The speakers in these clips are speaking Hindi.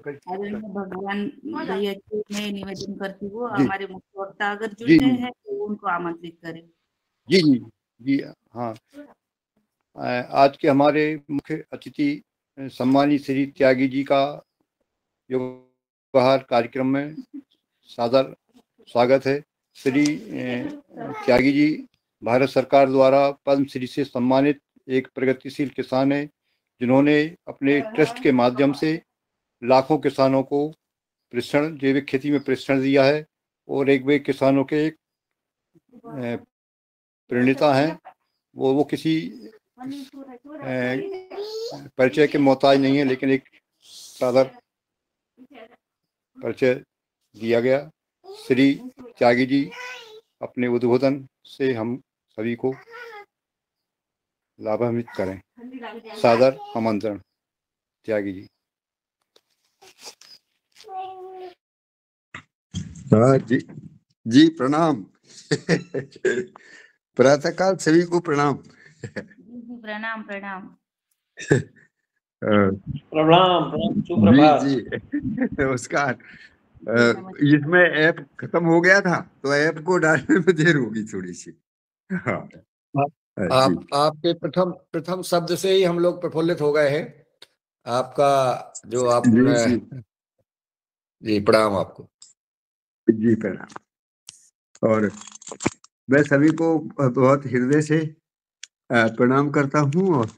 आदरणीय भगवान भैया जी, मैं निवेदन करती हूँ जी हमारे मुख्य वक्ता अगर जी जुड़े हैं तो उनको आमंत्रित करें। जी जी जी हाँ। आज के हमारे मुख्य अतिथि सम्मानित श्री त्यागी जी का योग उपहार कार्यक्रम में सादर स्वागत है। श्री त्यागी जी भारत सरकार द्वारा पद्म श्री से सम्मानित एक प्रगतिशील किसान है, जिन्होंने अपने ट्रस्ट के माध्यम से लाखों किसानों को प्रशिक्षण, जैविक खेती में प्रशिक्षण दिया है और एक वे किसानों के एक प्रणेता हैं। वो किसी परिचय के मोहताज नहीं है, लेकिन एक सादर परिचय दिया गया। श्री त्यागी जी अपने उद्बोधन से हम सभी को लाभान्वित करें। सादर आमंत्रण त्यागी जी। हाँ जी जी, प्रणाम। प्रातःकाल सभी को प्रणाम। प्रणाम प्रणाम। प्रणाम सुप्रभात। जी जी नमस्कार। इसमें ऐप खत्म हो गया था तो ऐप को डालने में देर होगी थोड़ी सी। हाँ आपके प्रथम शब्द से ही हम लोग प्रफुल्लित हो गए हैं। आपका जो आप जी प्रणाम आपको। जी प्रणाम। और मैं सभी को बहुत हृदय से प्रणाम करता हूँ। और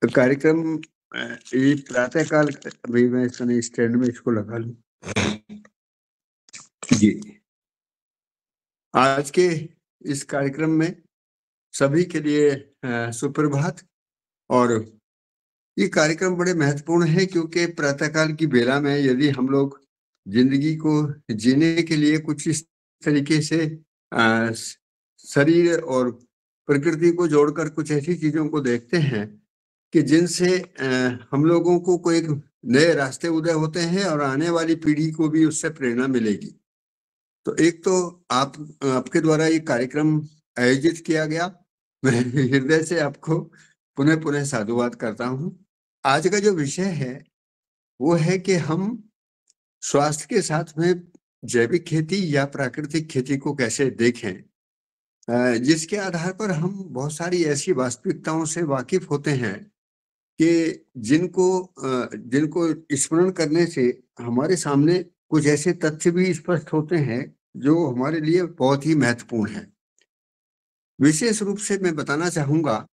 कार्यक्रम ये प्रातःकाल, अभी मैं इसका स्टैंड में इसको लगा लूं। जी, आज के इस कार्यक्रम में सभी के लिए सुप्रभात। और ये कार्यक्रम बड़े महत्वपूर्ण है क्योंकि प्रातःकाल की बेला में यदि हम लोग जिंदगी को जीने के लिए कुछ इस तरीके से शरीर और प्रकृति को जोड़कर कुछ ऐसी चीजों को देखते हैं कि जिनसे हम लोगों को कोई एक नए रास्ते उदय होते हैं और आने वाली पीढ़ी को भी उससे प्रेरणा मिलेगी। तो एक तो आपके द्वारा ये कार्यक्रम आयोजित किया गया, मैं हृदय से आपको पुनः पुनः साधुवाद करता हूँ। आज का जो विषय है वो है कि हम स्वास्थ्य के साथ में जैविक खेती या प्राकृतिक खेती को कैसे देखें, जिसके आधार पर हम बहुत सारी ऐसी वास्तविकताओं से वाकिफ होते हैं कि जिनको स्मरण करने से हमारे सामने कुछ ऐसे तथ्य भी स्पष्ट होते हैं जो हमारे लिए बहुत ही महत्वपूर्ण है। विशेष रूप से मैं बताना चाहूंगा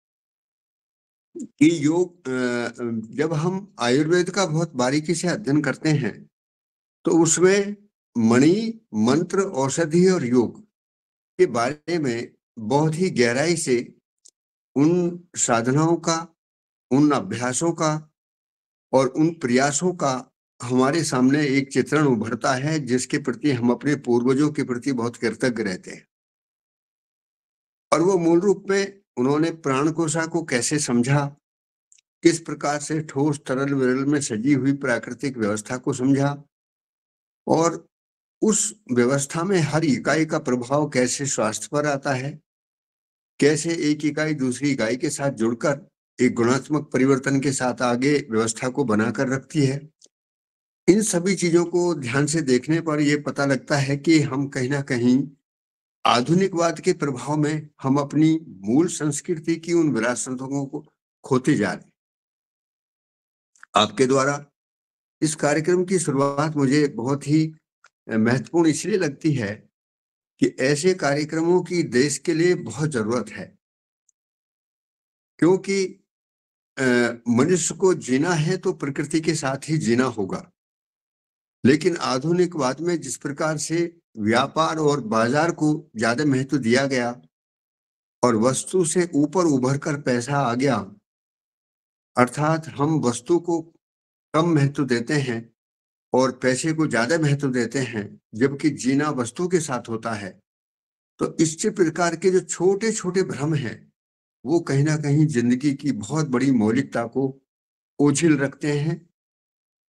कि योग, जब हम आयुर्वेद का बहुत बारीकी से अध्ययन करते हैं तो उसमें मणि, मंत्र, औषधि और योग के बारे में बहुत ही गहराई से उन साधनाओं का, उन अभ्यासों का और उन प्रयासों का हमारे सामने एक चित्रण उभरता है, जिसके प्रति हम अपने पूर्वजों के प्रति बहुत कृतज्ञ रहते हैं। और वो मूल रूप में उन्होंने प्राणकोशा को कैसे समझा, किस प्रकार से ठोस तरल विरल में सजी हुई प्राकृतिक व्यवस्था को समझा, और उस व्यवस्था में हर इकाई का प्रभाव कैसे स्वास्थ्य पर आता है, कैसे एक इकाई दूसरी इकाई के साथ जुड़कर एक गुणात्मक परिवर्तन के साथ आगे व्यवस्था को बनाकर रखती है। इन सभी चीजों को ध्यान से देखने पर यह पता लगता है कि हम कहीं ना कहीं आधुनिकवाद के प्रभाव में हम अपनी मूल संस्कृति की उन विरासतों को खोते जा रहे हैं। आपके द्वारा इस कार्यक्रम की शुरुआत मुझे बहुत ही महत्वपूर्ण इसलिए लगती है कि ऐसे कार्यक्रमों की देश के लिए बहुत जरूरत है, क्योंकि मनुष्य को जीना है तो प्रकृति के साथ ही जीना होगा। लेकिन आधुनिकवाद में जिस प्रकार से व्यापार और बाजार को ज्यादा महत्व दिया गया और वस्तु से ऊपर उभर कर पैसा आ गया, अर्थात हम वस्तु को कम महत्व देते हैं और पैसे को ज्यादा महत्व देते हैं, जबकि जीना वस्तु के साथ होता है। तो इस प्रकार के जो छोटे छोटे भ्रम हैं वो कहीं ना कहीं जिंदगी की बहुत बड़ी मौलिकता को ओझिल रखते हैं।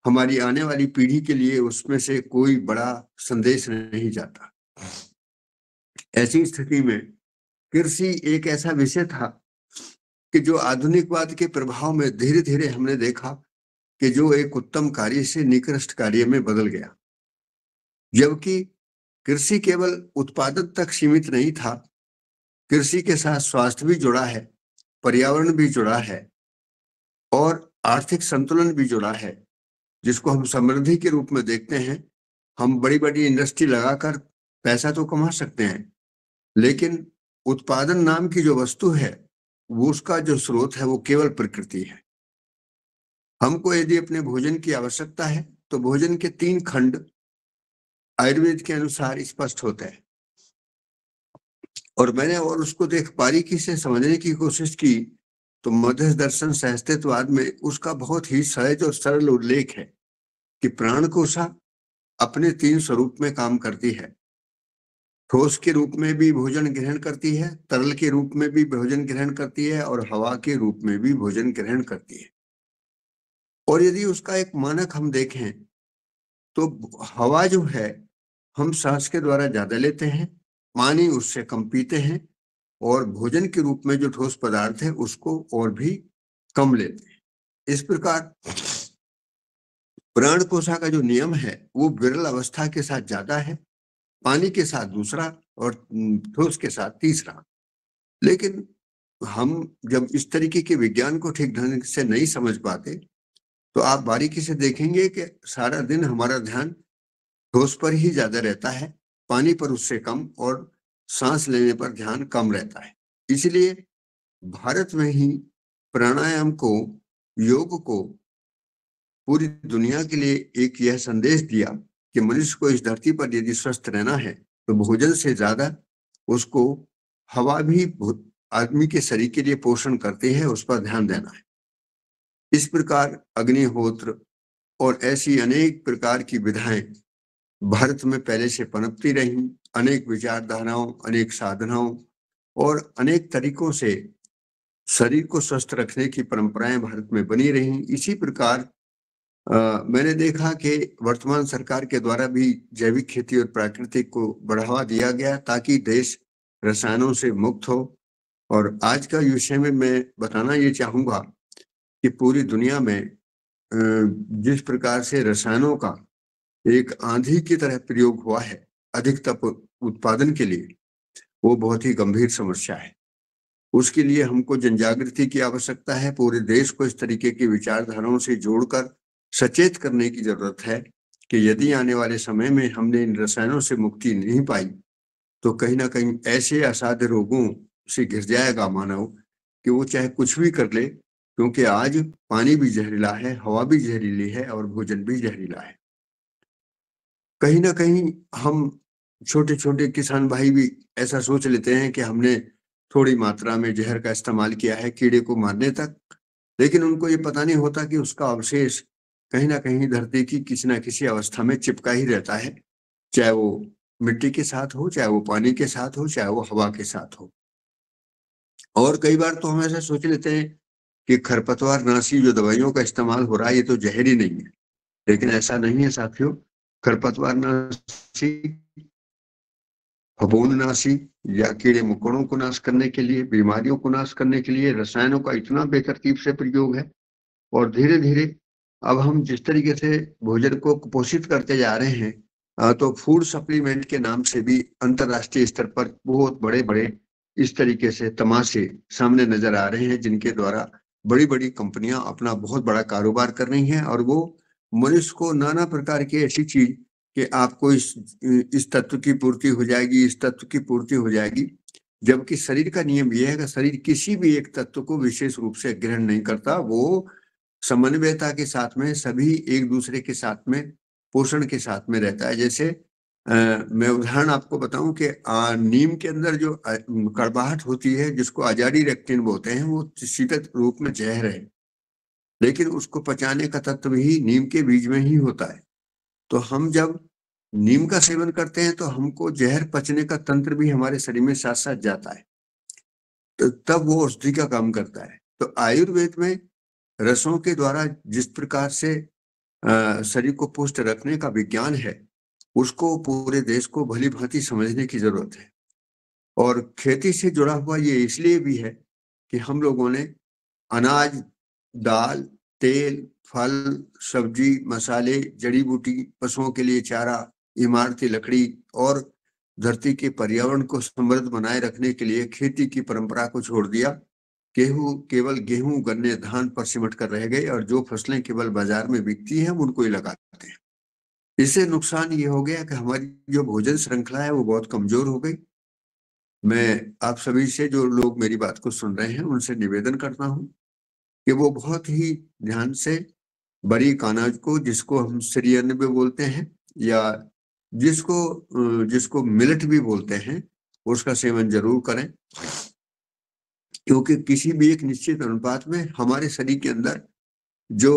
हमारी आने वाली पीढ़ी के लिए उसमें से कोई बड़ा संदेश नहीं जाता। ऐसी स्थिति में कृषि एक ऐसा विषय था कि जो आधुनिकवाद के प्रभाव में धीरे धीरे हमने देखा कि जो एक उत्तम कार्य से निकृष्ट कार्य में बदल गया, जबकि कृषि केवल उत्पादन तक सीमित नहीं था। कृषि के साथ स्वास्थ्य भी जुड़ा है, पर्यावरण भी जुड़ा है और आर्थिक संतुलन भी जुड़ा है, जिसको हम समृद्धि के रूप में देखते हैं। हम बड़ी बड़ी इंडस्ट्री लगाकर पैसा तो कमा सकते हैं, लेकिन उत्पादन नाम की जो वस्तु है वो उसका जो स्रोत है वो केवल प्रकृति है। हमको यदि अपने भोजन की आवश्यकता है तो भोजन के 3 खंड आयुर्वेद के अनुसार स्पष्ट होते हैं, और मैंने और उसको देख बारीकी से समझने की कोशिश की तो मध्य दर्शन सहस्तित्ववाद में उसका बहुत ही सहज और सरल उल्लेख है कि प्राण कोशा अपने 3 स्वरूप में काम करती है। ठोस के रूप में भी भोजन ग्रहण करती है, तरल के रूप में भी भोजन ग्रहण करती है और हवा के रूप में भी भोजन ग्रहण करती है। और यदि उसका एक मानक हम देखें तो हवा जो है हम सांस के द्वारा ज्यादा लेते हैं, पानी उससे कम पीते हैं, और भोजन के रूप में जो ठोस पदार्थ है उसको और भी कम लेते हैं। इस प्रकार प्राण कोशा का जो नियम है वो विरल अवस्था के साथ ज्यादा है, पानी के साथ दूसरा और ठोस के साथ तीसरा। लेकिन हम जब इस तरीके के विज्ञान को ठीक ढंग से नहीं समझ पाते तो आप बारीकी से देखेंगे कि सारा दिन हमारा ध्यान ठोस पर ही ज्यादा रहता है, पानी पर उससे कम, और सांस लेने पर ध्यान कम रहता है। इसलिए भारत में ही प्राणायाम को, योग को पूरी दुनिया के लिए एक यह संदेश दिया कि मनुष्य को इस धरती पर यदि स्वस्थ रहना है तो भोजन से ज्यादा उसको हवा भी आदमी के शरीर के लिए पोषण करती है, उस पर ध्यान देना है। इस प्रकार अग्निहोत्र और ऐसी अनेक प्रकार की विधाएं भारत में पहले से पनपती रही। अनेक विचारधाराओं, अनेक साधनाओं और अनेक तरीकों से शरीर को स्वस्थ रखने की परंपराएं भारत में बनी रही। इसी प्रकार मैंने देखा कि वर्तमान सरकार के द्वारा भी जैविक खेती और प्राकृतिक को बढ़ावा दिया गया ताकि देश रसायनों से मुक्त हो। और आज का विषय में मैं बताना ये चाहूंगा कि पूरी दुनिया में जिस प्रकार से रसायनों का एक आंधी की तरह प्रयोग हुआ है अधिकतम उत्पादन के लिए, वो बहुत ही गंभीर समस्या है। उसके लिए हमको जनजागृति की आवश्यकता है। पूरे देश को इस तरीके की विचारधाराओं से जोड़कर सचेत करने की जरूरत है कि यदि आने वाले समय में हमने इन रसायनों से मुक्ति नहीं पाई तो कहीं ना कहीं ऐसे असाध्य रोगों से घिर जाएगा मानव कि वो चाहे कुछ भी कर ले, क्योंकि आज पानी भी जहरीला है, हवा भी जहरीली है और भोजन भी जहरीला है। कहीं ना कहीं हम छोटे छोटे किसान भाई भी ऐसा सोच लेते हैं कि हमने थोड़ी मात्रा में जहर का इस्तेमाल किया है कीड़े को मारने तक, लेकिन उनको ये पता नहीं होता कि उसका अवशेष कहीं ना कहीं धरती की किसी ना किसी अवस्था में चिपका ही रहता है, चाहे वो मिट्टी के साथ हो, चाहे वो पानी के साथ हो, चाहे वो हवा के साथ हो। और कई बार तो हम ऐसा सोच लेते हैं कि खरपतवार नाशी जो दवाइयों का इस्तेमाल हो रहा है ये तो जहर ही नहीं है, लेकिन ऐसा नहीं है साथियों। खरपतवार नाशी, फफूंदनाशी या कीड़े मकोड़ों को नाश करने के लिए, बीमारियों को नाश करने के लिए रसायनों का इतना बेतरतीब से प्रयोग है। और धीरे धीरे अब हम जिस तरीके से भोजन को कुपोषित करते जा रहे हैं तो फूड सप्लीमेंट के नाम से भी अंतरराष्ट्रीय स्तर पर बहुत बड़े बड़े इस तरीके से तमाशे सामने नजर आ रहे हैं, जिनके द्वारा बड़ी बड़ी कंपनियां अपना बहुत बड़ा कारोबार कर रही हैं और वो मनुष्य को नाना प्रकार की ऐसी चीज कि आपको इस तत्व की पूर्ति हो जाएगी, इस तत्व की पूर्ति हो जाएगी, जबकि शरीर का नियम यह है कि शरीर किसी भी एक तत्व को विशेष रूप से ग्रहण नहीं करता, वो समन्वयता के साथ में सभी एक दूसरे के साथ में पोषण के साथ में रहता है। जैसे मैं उदाहरण आपको बताऊं कि नीम के अंदर जो कड़वाहट होती है जिसको अजाडी रेक्टिन बोलते हैं, वो शीतल रूप में जहर है, लेकिन उसको पचाने का तत्व ही नीम के बीज में ही होता है। तो हम जब नीम का सेवन करते हैं तो हमको जहर पचने का तंत्र भी हमारे शरीर में साथ साथ जाता है, तो तब वो औषधि का काम करता है। तो आयुर्वेद में रसों के द्वारा जिस प्रकार से शरीर को पुष्ट रखने का विज्ञान है उसको पूरे देश को भली भांति समझने की जरूरत है। और खेती से जुड़ा हुआ ये इसलिए भी है कि हम लोगों ने अनाज, दाल, तेल, फल, सब्जी, मसाले, जड़ी बूटी, पशुओं के लिए चारा, इमारती लकड़ी और धरती के पर्यावरण को समृद्ध बनाए रखने के लिए खेती की परंपरा को छोड़ दिया। केवल गेहूं, गन्ने, धान पर सिमट कर रह गए और जो फसलें केवल बाजार में बिकती हैं उनको ही लगाते हैं। इससे नुकसान ये हो गया कि हमारी जो भोजन श्रृंखला है वो बहुत कमजोर हो गई। मैं आप सभी से, जो लोग मेरी बात को सुन रहे हैं, उनसे निवेदन करता हूं कि वो बहुत ही ध्यान से बारीक अनाज को, जिसको हम सिरियन भी बोलते हैं या जिसको मिलेट भी बोलते हैं, उसका सेवन जरूर करें, क्योंकि किसी भी एक निश्चित अनुपात में हमारे शरीर के अंदर जो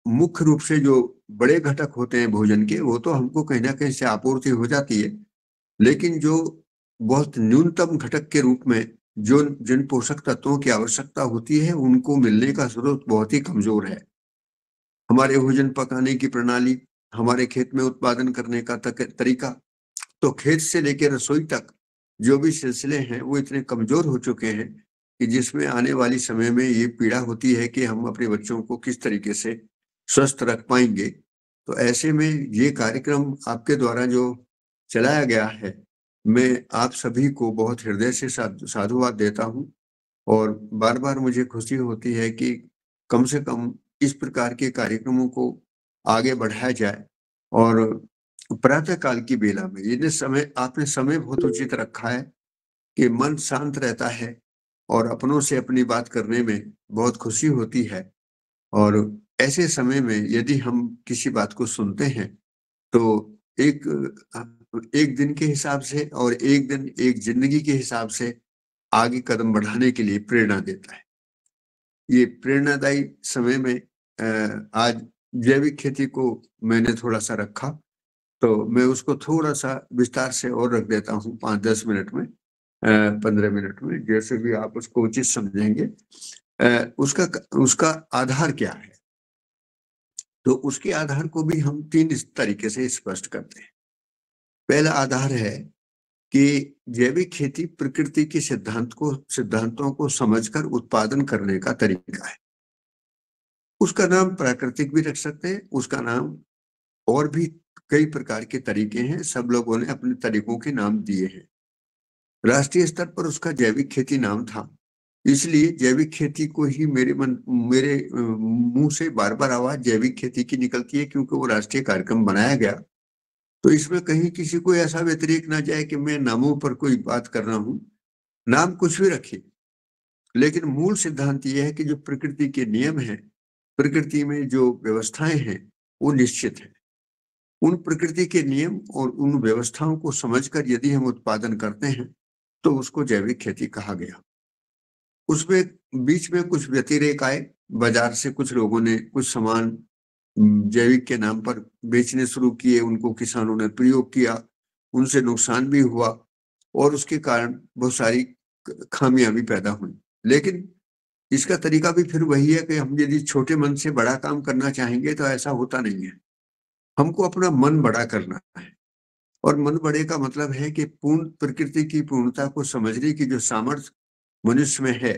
मुख्य रूप से जो बड़े घटक होते हैं भोजन के, वो तो हमको कहीं ना कहीं से आपूर्ति हो जाती है, लेकिन जो बहुत न्यूनतम घटक के रूप में जो जिन पोषक तत्वों की आवश्यकता होती है, उनको मिलने का स्रोत बहुत ही कमजोर है। हमारे भोजन पकाने की प्रणाली, हमारे खेत में उत्पादन करने का तरीका, तो खेत से लेकर रसोई तक जो भी सिलसिले हैं वो इतने कमजोर हो चुके हैं कि जिसमें आने वाली समय में ये पीड़ा होती है कि हम अपने बच्चों को किस तरीके से स्वस्थ रख पाएंगे। तो ऐसे में ये कार्यक्रम आपके द्वारा जो चलाया गया है, मैं आप सभी को बहुत हृदय से साधुवाद देता हूँ और बार बार मुझे खुशी होती है कि कम से कम इस प्रकार के कार्यक्रमों को आगे बढ़ाया जाए। और प्रातः काल की बेला में ये आपने समय बहुत उचित रखा है कि मन शांत रहता है और अपनों से अपनी बात करने में बहुत खुशी होती है। और ऐसे समय में यदि हम किसी बात को सुनते हैं तो एक दिन के हिसाब से और एक दिन एक जिंदगी के हिसाब से आगे कदम बढ़ाने के लिए प्रेरणा देता है। ये प्रेरणादायी समय में आज जैविक खेती को मैंने थोड़ा सा रखा, तो मैं उसको थोड़ा सा विस्तार से और रख देता हूँ 5-10 मिनट में, 15 मिनट में, जैसे भी आप उसको उचित समझेंगे। उसका आधार क्या है, तो उसके आधार को भी हम 3 इस तरीके से स्पष्ट करते हैं। पहला आधार है कि जैविक खेती प्रकृति के सिद्धांतों को समझकर उत्पादन करने का तरीका है। उसका नाम प्राकृतिक भी रख सकते हैं, उसका नाम और भी कई प्रकार के तरीके हैं, सब लोगों ने अपने तरीकों के नाम दिए हैं। राष्ट्रीय स्तर पर उसका जैविक खेती नाम था, इसलिए जैविक खेती को ही मेरे मुंह से बार बार आवाज जैविक खेती की निकलती है, क्योंकि वो राष्ट्रीय कार्यक्रम बनाया गया। तो इसमें कहीं किसी को ऐसा व्यतिरेक ना जाए कि मैं नामों पर कोई बात कर रहा हूं। नाम कुछ भी रखिए, लेकिन मूल सिद्धांत यह है कि जो प्रकृति के नियम हैं, प्रकृति में जो व्यवस्थाएं हैं, वो निश्चित है। उन प्रकृति के नियम और उन व्यवस्थाओं को समझकर यदि हम उत्पादन करते हैं तो उसको जैविक खेती कहा गया। उसमें बीच में कुछ व्यतिरेक आए, बाजार से कुछ लोगों ने कुछ सामान जैविक के नाम पर बेचने शुरू किए, उनको किसानों ने प्रयोग किया, उनसे नुकसान भी हुआ और उसके कारण बहुत सारी खामियां भी पैदा हुई। लेकिन इसका तरीका भी फिर वही है कि हम यदि छोटे मन से बड़ा काम करना चाहेंगे तो ऐसा होता नहीं है। हमको अपना मन बड़ा करना है, और मन बड़े का मतलब है कि पूर्ण प्रकृति की पूर्णता को समझने की जो सामर्थ्य मनुष्य में है,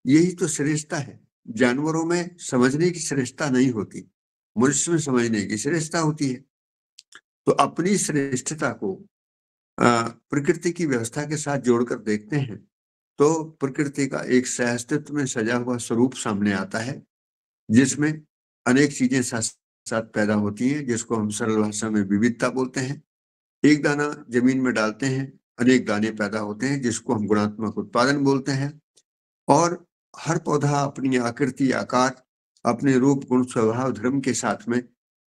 यही तो श्रेष्ठता है। जानवरों में समझने की श्रेष्ठता नहीं होती, मनुष्य में समझने की श्रेष्ठता होती है। तो अपनी श्रेष्ठता को प्रकृति की व्यवस्था के साथ जोड़कर देखते हैं तो प्रकृति का एक सहअस्तित्व में सजा हुआ स्वरूप सामने आता है, जिसमें अनेक चीजें साथ साथ पैदा होती हैं, जिसको हम सरल भाषा में विविधता बोलते हैं। एक दाना जमीन में डालते हैं, अनेक दाने पैदा होते हैं, जिसको हम गुणात्मक उत्पादन बोलते हैं। और हर पौधा अपनी आकृति, आकार, अपने रूप, गुण, स्वभाव, धर्म के साथ में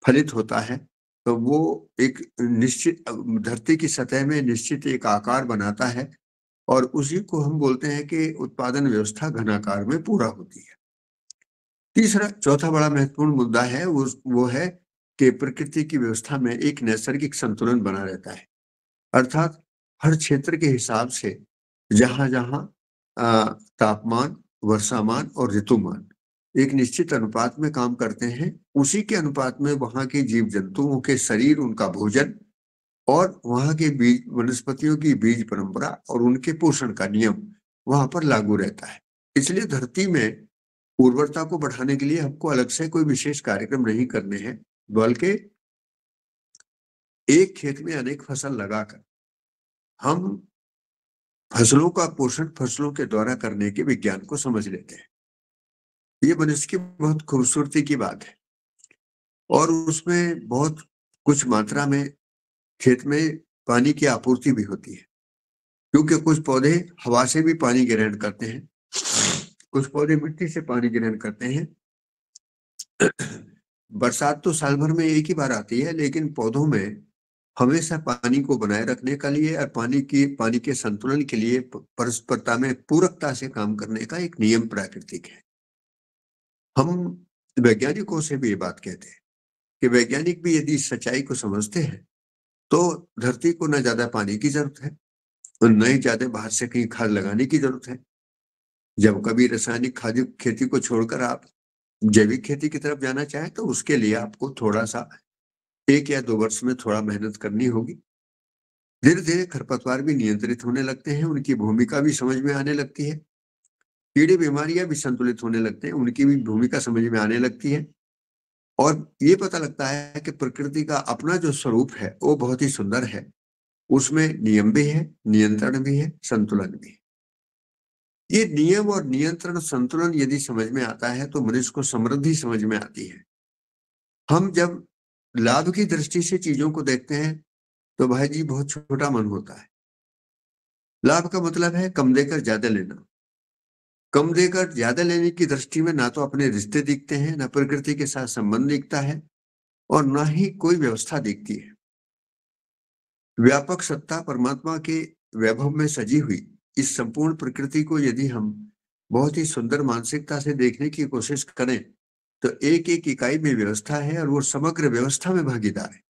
फलित होता है, तो वो एक निश्चित धरती की सतह में निश्चित एक आकार बनाता है, और उसी को हम बोलते हैं कि उत्पादन व्यवस्था घनाकार में पूरा होती है। चौथा बड़ा महत्वपूर्ण मुद्दा है वो है कि प्रकृति की व्यवस्था में एक नैसर्गिक संतुलन बना रहता है, अर्थात हर क्षेत्र के हिसाब से जहां जहां तापमान, वर्षामान और ऋतुमान एक निश्चित अनुपात में काम करते हैं, उसी के अनुपात में वहां के जीव जंतुओं के शरीर, उनका भोजन और वहां के बीज, वनस्पतियों की बीज परंपरा और उनके पोषण का नियम वहां पर लागू रहता है। इसलिए धरती में उर्वरता को बढ़ाने के लिए हमको अलग से कोई विशेष कार्यक्रम नहीं करने हैं, बल्कि एक खेत में अनेक फसल लगाकर हम फसलों का पोषण फसलों के द्वारा करने के विज्ञान को समझ लेते हैं। ये मनुष्य की बहुत खूबसूरती की बात है, और उसमें बहुत कुछ मात्रा में खेत में पानी की आपूर्ति भी होती है, क्योंकि कुछ पौधे हवा से भी पानी ग्रहण करते हैं, कुछ पौधे मिट्टी से पानी ग्रहण करते हैं। बरसात तो साल भर में एक ही बार आती है, लेकिन पौधों में हमेशा पानी को बनाए रखने के लिए और पानी के संतुलन के लिए परस्परता में पूरकता से काम करने का एक नियम प्राकृतिक है। हम वैज्ञानिकों से भी ये बात कहते हैं कि वैज्ञानिक भी यदि इस सच्चाई को समझते हैं तो धरती को न ज्यादा पानी की जरूरत है और न ही ज्यादा बाहर से कहीं खाद लगाने की जरूरत है। जब कभी रासायनिक खाद खेती को छोड़कर आप जैविक खेती की तरफ जाना चाहें तो उसके लिए आपको थोड़ा सा 1 या 2 वर्ष में थोड़ा मेहनत करनी होगी। धीरे धीरे खरपतवार भी नियंत्रित होने लगते हैं, उनकी भूमिका भी समझ में आने लगती है। कीड़े बीमारियां भी संतुलित होने लगते हैं, उनकी भी भूमिका समझ में आने लगती है। और ये पता लगता है कि प्रकृति का अपना जो स्वरूप है वो बहुत ही सुंदर है, उसमें नियम भी है, नियंत्रण भी है, संतुलन भी है। ये नियम और नियंत्रण संतुलन यदि समझ में आता है तो मनुष्य को समृद्धि समझ में आती है। हम जब लाभ की दृष्टि से चीजों को देखते हैं तो भाई जी बहुत छोटा मन होता है। लाभ का मतलब है कम देकर ज्यादा लेना। कम देकर ज्यादा लेने की दृष्टि में ना तो अपने रिश्ते दिखते हैं, ना प्रकृति के साथ संबंध दिखता है, और ना ही कोई व्यवस्था दिखती है। व्यापक सत्ता परमात्मा के वैभव में सजी हुई इस संपूर्ण प्रकृति को यदि हम बहुत ही सुंदर मानसिकता से देखने की कोशिश करें तो एक एक इकाई में व्यवस्था है और वो समग्र व्यवस्था में भागीदार है।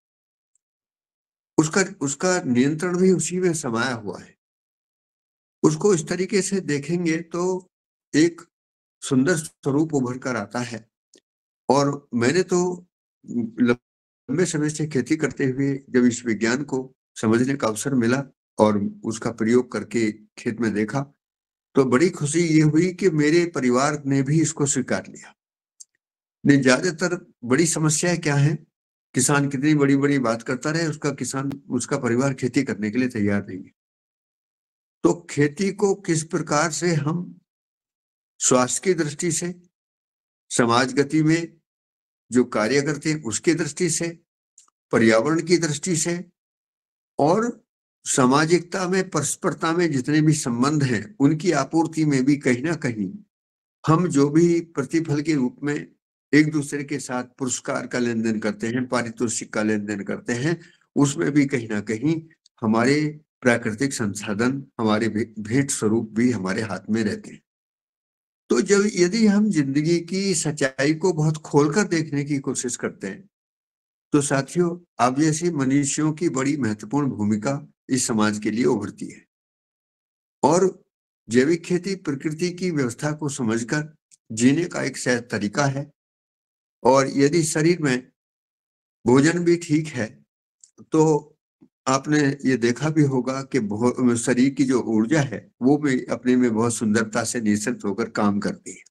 उसका नियंत्रण भी उसी में समाया हुआ है। उसको इस तरीके से देखेंगे तो एक सुंदर स्वरूप उभर कर आता है। और मैंने तो लंबे समय से खेती करते हुए जब इस विज्ञान को समझने का अवसर मिला और उसका प्रयोग करके खेत में देखा तो बड़ी खुशी ये हुई कि मेरे परिवार ने भी इसको स्वीकार लिया। नहीं, ज्यादातर बड़ी समस्या क्या है, किसान कितनी बड़ी बड़ी बात करता रहे, उसका परिवार खेती करने के लिए तैयार नहीं है। तो खेती को किस प्रकार से हम स्वास्थ्य की दृष्टि से, समाज गति में जो कार्य करते हैं उसकी दृष्टि से, पर्यावरण की दृष्टि से और सामाजिकता में परस्परता में जितने भी संबंध हैं उनकी आपूर्ति में भी कहीं ना कहीं हम जो भी प्रतिफल के रूप में एक दूसरे के साथ पुरस्कार का लेन देन करते हैं, पारितोषिक का लेन देन करते हैं, उसमें भी कहीं ना कहीं हमारे प्राकृतिक संसाधन, हमारे भेंट स्वरूप भी हमारे हाथ में रहते हैं। तो जब यदि हम जिंदगी की सच्चाई को बहुत खोलकर देखने की कोशिश करते हैं तो साथियों आप जैसे मनुष्यों की बड़ी महत्वपूर्ण भूमिका इस समाज के लिए उभरती है। और जैविक खेती प्रकृति की व्यवस्था को समझकर जीने का एक शायद तरीका है। और यदि शरीर में भोजन भी ठीक है तो आपने ये देखा भी होगा कि शरीर की जो ऊर्जा है वो भी अपने में बहुत सुंदरता से निश्चित होकर काम करती है।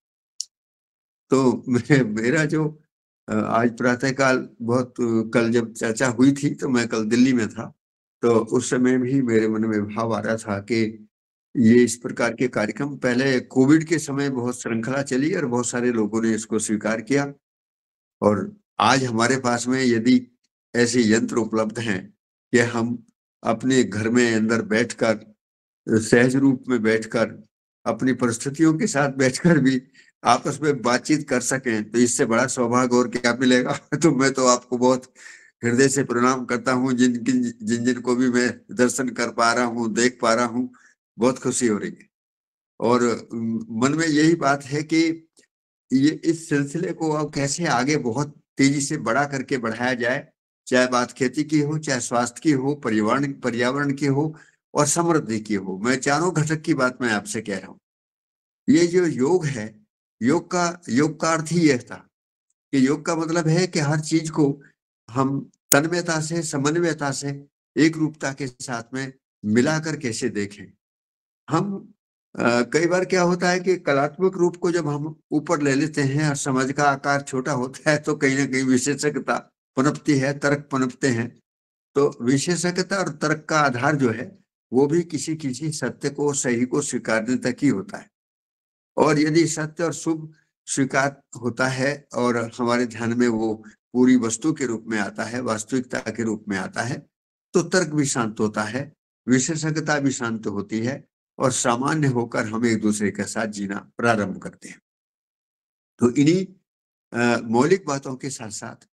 तो मेरा जो आज प्रातःकाल बहुत कल जब चर्चा हुई थी तो मैं कल दिल्ली में था, तो उस समय भी मेरे मन में भाव आ रहा था कि ये इस प्रकार के कार्यक्रम पहले कोविड के समय बहुत श्रृंखला चली और बहुत सारे लोगों ने इसको स्वीकार किया। और आज हमारे पास में यदि ऐसे यंत्र उपलब्ध हैं कि हम अपने घर में अंदर बैठकर, सहज रूप में बैठकर, अपनी परिस्थितियों के साथ बैठकर भी आपस में बातचीत कर सकें, तो इससे बड़ा सौभाग्य और क्या मिलेगा। तो मैं तो आपको बहुत हृदय से प्रणाम करता हूँ, जिन को भी मैं दर्शन कर पा रहा हूँ, देख पा रहा हूँ, बहुत खुशी हो रही है। और मन में यही बात है कि ये इस सिलसिले को अब कैसे आगे बहुत तेजी से बड़ा करके बढ़ाया जाए, चाहे बात खेती की हो, चाहे स्वास्थ्य की हो, पर्यावरण की हो और समृद्धि की हो। मैं चारों घटक की बात मैं आपसे कह रहा हूँ। ये जो योग है, योग का अर्थ ही यह था कि योग का मतलब है कि हर चीज को हम तन्मयता से, समन्वयता से, एक रूपता के साथ में मिलाकर कैसे देखें। हम कई बार क्या होता है कि कलात्मक रूप को जब हम ऊपर ले लेते हैं और समाज का आकार छोटा होता है तो कहीं ना कहीं विशेषज्ञता पनपती है, तर्क पनपते हैं। तो विशेषज्ञता और तर्क का आधार जो है वो भी किसी किसी सत्य को, सही को स्वीकारने तक ही होता है। और यदि सत्य और शुभ स्वीकार होता है और हमारे ध्यान में वो पूरी वस्तु के रूप में आता है, वास्तविकता के रूप में आता है, तो तर्क भी शांत होता है, विशेषज्ञता भी शांत होती है और सामान्य होकर हम एक दूसरे के साथ जीना प्रारंभ करते हैं। तो इन्हीं मौलिक बातों के साथ साथ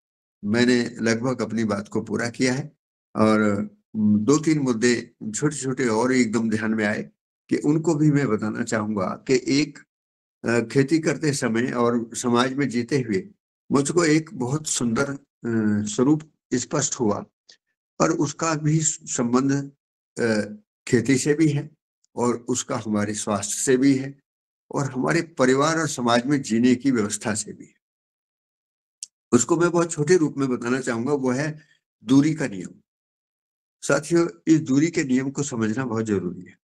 मैंने लगभग अपनी बात को पूरा किया है और 2-3 मुद्दे छोटे छोटे और एकदम ध्यान में आए कि उनको भी मैं बताना चाहूंगा कि एक खेती करते समय और समाज में जीते हुए मुझको एक बहुत सुंदर स्वरूप स्पष्ट हुआ और उसका भी संबंध खेती से भी है और उसका हमारे स्वास्थ्य से भी है और हमारे परिवार और समाज में जीने की व्यवस्था से भी है। उसको मैं बहुत छोटे रूप में बताना चाहूंगा, वो है दूरी का नियम। साथियों, इस दूरी के नियम को समझना बहुत जरूरी है।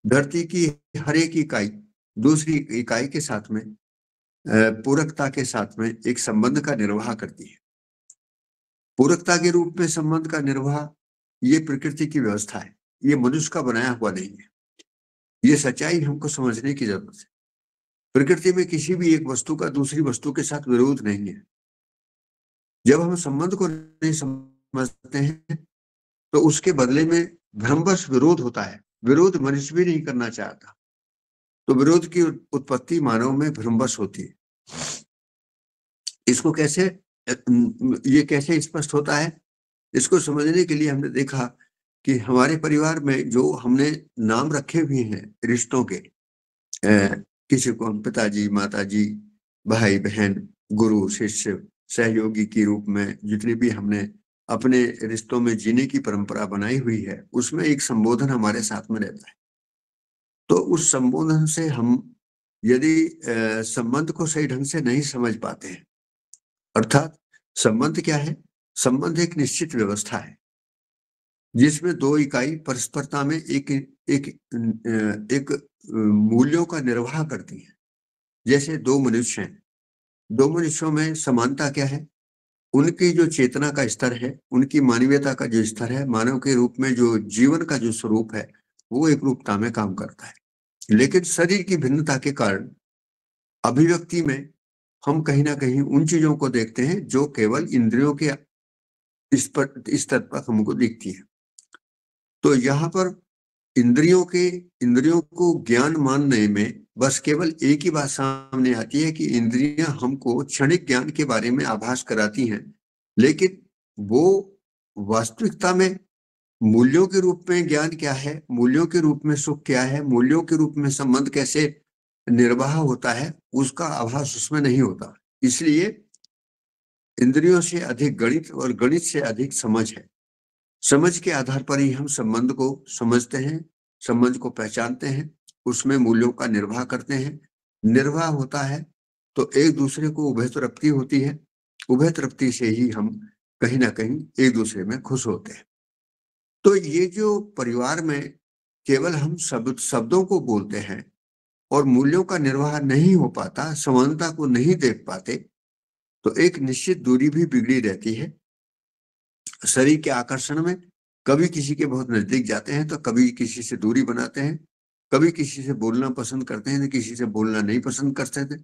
धरती की हर एक इकाई दूसरी इकाई के साथ में पूरकता के साथ में एक संबंध का निर्वाह करती है। पूरकता के रूप में संबंध का निर्वाह ये प्रकृति की व्यवस्था है, ये मनुष्य का बनाया हुआ नहीं है। ये सच्चाई हमको समझने की जरूरत है। प्रकृति में किसी भी एक वस्तु का दूसरी वस्तु के साथ विरोध नहीं है। जब हम संबंध को नहीं समझते हैं तो उसके बदले में भ्रमवश विरोध होता है। विरोध मनुष्य भी नहीं करना चाहता, तो विरोध की उत्पत्ति मानव में भ्रमवश होती है। इसको कैसे ये कैसे स्पष्ट होता है, इसको समझने के लिए हमने देखा कि हमारे परिवार में जो हमने नाम रखे हुए हैं रिश्तों के, किसी को हम पिताजी, माताजी, भाई बहन, गुरु शिष्य, सहयोगी के रूप में जितने भी हमने अपने रिश्तों में जीने की परंपरा बनाई हुई है, उसमें एक संबोधन हमारे साथ में रहता है। तो उस संबोधन से हम यदि संबंध को सही ढंग से नहीं समझ पाते हैं, अर्थात संबंध क्या है? संबंध एक निश्चित व्यवस्था है जिसमें दो इकाई परस्परता में एक मूल्यों का निर्वाह करती है। जैसे दो मनुष्य हैं, दो मनुष्यों में समानता क्या है? उनकी जो चेतना का स्तर है, उनकी मानवीयता का जो स्तर है, मानव के रूप में जो जीवन का जो स्वरूप है, वो एक रूपता में काम करता है। लेकिन शरीर की भिन्नता के कारण अभिव्यक्ति में हम कहीं ना कहीं उन चीजों को देखते हैं जो केवल इंद्रियों के स्तर पर हमको दिखती है। तो यहाँ पर इंद्रियों को ज्ञान मानने में बस केवल एक ही बात सामने आती है कि इंद्रियां हमको क्षणिक ज्ञान के बारे में आभास कराती हैं, लेकिन वो वास्तविकता में मूल्यों के रूप में ज्ञान क्या है, मूल्यों के रूप में सुख क्या है, मूल्यों के रूप में संबंध कैसे निर्वाह होता है, उसका आभास उसमें नहीं होता। इसलिए इंद्रियों से अधिक गणित और गणित से अधिक समझ है। समझ के आधार पर ही हम संबंध को समझते हैं, संबंध को पहचानते हैं, उसमें मूल्यों का निर्वाह करते हैं। निर्वाह होता है तो एक दूसरे को उभय तृप्ति होती है, उभय तृप्ति से ही हम कहीं ना कहीं एक दूसरे में खुश होते हैं। तो ये जो परिवार में केवल हम शब्दों को बोलते हैं और मूल्यों का निर्वाह नहीं हो पाता, समानता को नहीं देख पाते, तो एक निश्चित दूरी भी बिगड़ी रहती है। शरीर के आकर्षण में कभी किसी के बहुत नजदीक जाते हैं तो कभी किसी से दूरी बनाते हैं, कभी किसी से बोलना पसंद करते हैं तो किसी से बोलना नहीं पसंद करते थे।